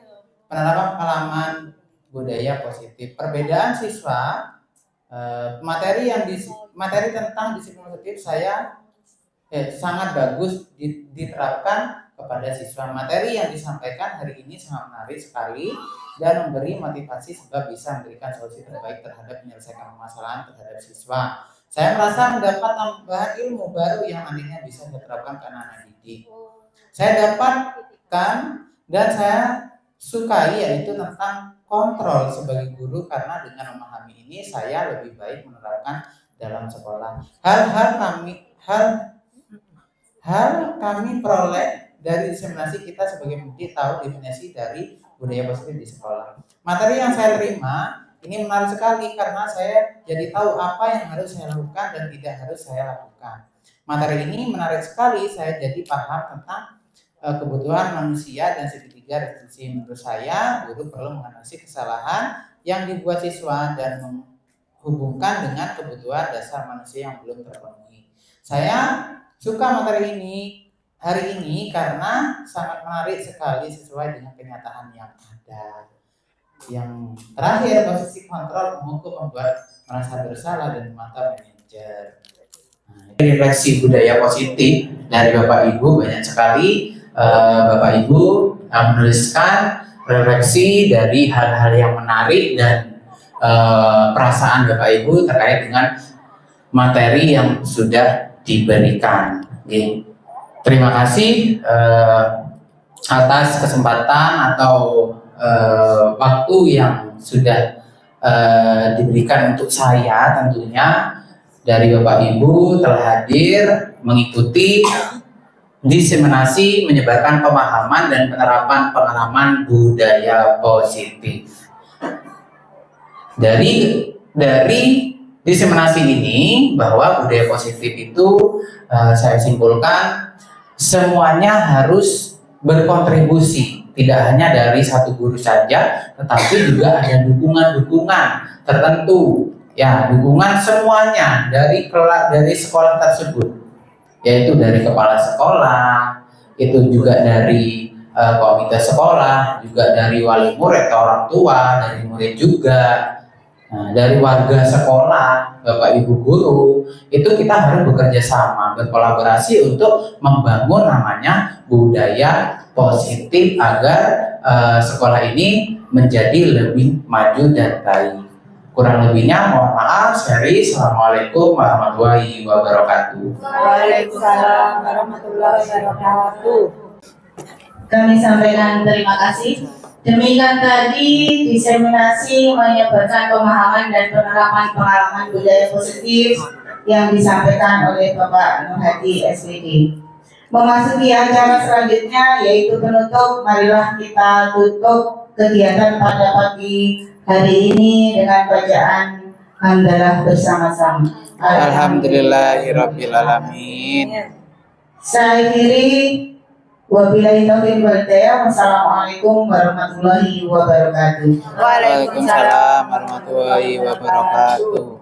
penerapan pengalaman budaya positif. Perbedaan siswa, materi tentang disiplin positif saya sangat bagus diterapkan kepada siswa. Materi yang disampaikan hari ini sangat menarik sekali dan memberi motivasi sebab bisa memberikan solusi terbaik terhadap menyelesaikan permasalahan terhadap siswa. Saya merasa mendapat tambahan ilmu baru yang nantinya bisa diterapkan ke anak-anak didik. Saya dapatkan dan saya sukai yaitu tentang kontrol sebagai guru, karena dengan memahami ini saya lebih baik menerapkan dalam sekolah. Hal kami peroleh dari diseminasi kita sebagai pendidik tahu definisi dari budaya positif di sekolah. Materi yang saya terima ini menarik sekali karena saya jadi tahu apa yang harus saya lakukan dan tidak harus saya lakukan. Materi ini menarik sekali, saya jadi paham tentang kebutuhan manusia dan segitiga restitusi. Menurut saya, guru perlu menganalisis kesalahan yang dibuat siswa dan menghubungkan dengan kebutuhan dasar manusia yang belum terpenuhi. Saya suka materi ini hari ini karena sangat menarik sekali sesuai dengan kenyataan yang ada. Yang terakhir, posisi kontrol menghukum, membuat merasa bersalah dan memantau manajer. Refleksi budaya positif dari Bapak Ibu banyak sekali. Bapak Ibu menuliskan refleksi dari hal-hal yang menarik dan perasaan Bapak Ibu terkait dengan materi yang sudah diberikan. Terima kasih atas kesempatan atau waktu yang sudah diberikan untuk saya tentunya dari Bapak Ibu telah hadir mengikuti diseminasi menyebarkan pemahaman dan penerapan pengalaman budaya positif. Dari diseminasi ini bahwa budaya positif itu saya simpulkan semuanya harus berkontribusi, tidak hanya dari satu guru saja, tetapi juga ada dukungan-dukungan tertentu, ya dukungan semuanya dari sekolah tersebut, yaitu dari kepala sekolah, itu juga dari komite sekolah, juga dari wali murid atau orang tua, dari murid juga. Nah, dari warga sekolah, Bapak Ibu guru, itu kita harus bekerja sama, berkolaborasi untuk membangun namanya budaya positif agar sekolah ini menjadi lebih maju dan baik. Kurang lebihnya mohon maaf. Assalamualaikum warahmatullahi wabarakatuh. Waalaikumsalam warahmatullahi wabarakatuh. Kami sampaikan terima kasih. Demikian tadi diseminasi menyebarkan pemahaman dan penerapan pengalaman budaya positif yang disampaikan oleh Bapak Nur Hadi SPD. Memasuki acara selanjutnya yaitu penutup, marilah kita tutup kegiatan pada pagi hari ini dengan bacaan hamdalah bersama-sama. Alhamdulillahirrabbilalamin. Saya akhiri. Wabillahi taufiq wal hidayah. Wassalamualaikum warahmatullahi wabarakatuh. Waalaikumsalam warahmatullahi wabarakatuh.